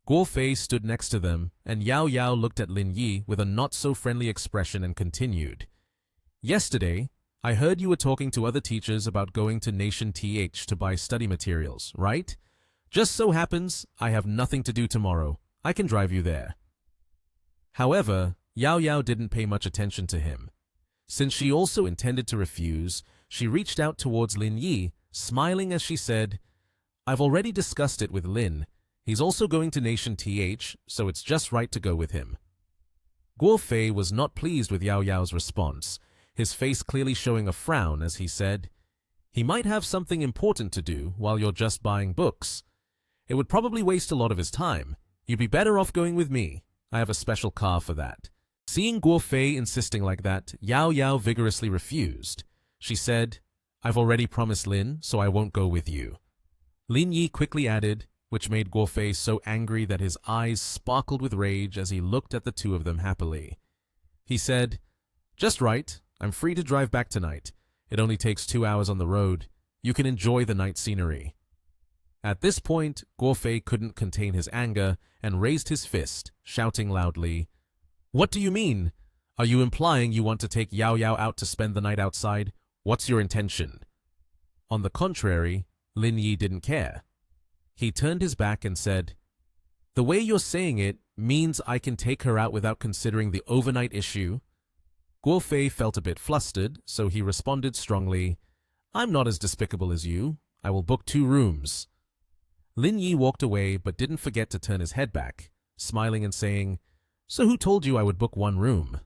Guo Fei stood next to them, and Yao Yao looked at Lin Yi with a not-so-friendly expression and continued, "Yesterday, I heard you were talking to other teachers about going to Nation TH to buy study materials, right? Just so happens I have nothing to do tomorrow. I can drive you there." However, Yao Yao didn't pay much attention to him. Since she also intended to refuse, she reached out towards Lin Yi, smiling as she said, "I've already discussed it with Lin. He's also going to Nation TH, so it's just right to go with him." Guo Fei was not pleased with Yao Yao's response, his face clearly showing a frown as he said, "He might have something important to do while you're just buying books. It would probably waste a lot of his time. You'd be better off going with me. I have a special car for that." Seeing Guo Fei insisting like that, Yao Yao vigorously refused. She said, I've already promised Lin, so I won't go with you. Lin Yi quickly added, which made Guo Fei so angry that his eyes sparkled with rage as he looked at the two of them happily. He said, "Just right. I'm free to drive back tonight. It only takes 2 hours on the road. You can enjoy the night scenery." At this point, Guo Fei couldn't contain his anger and raised his fist, shouting loudly, "What do you mean? Are you implying you want to take Yao Yao out to spend the night outside? What's your intention?" On the contrary, Lin Yi didn't care. He turned his back and said, "The way you're saying it means I can take her out without considering the overnight issue." Guo Fei felt a bit flustered, so he responded strongly, "I'm not as despicable as you. I will book 2 rooms. Lin Yi walked away but didn't forget to turn his head back, smiling and saying, "So who told you I would book 1 room?"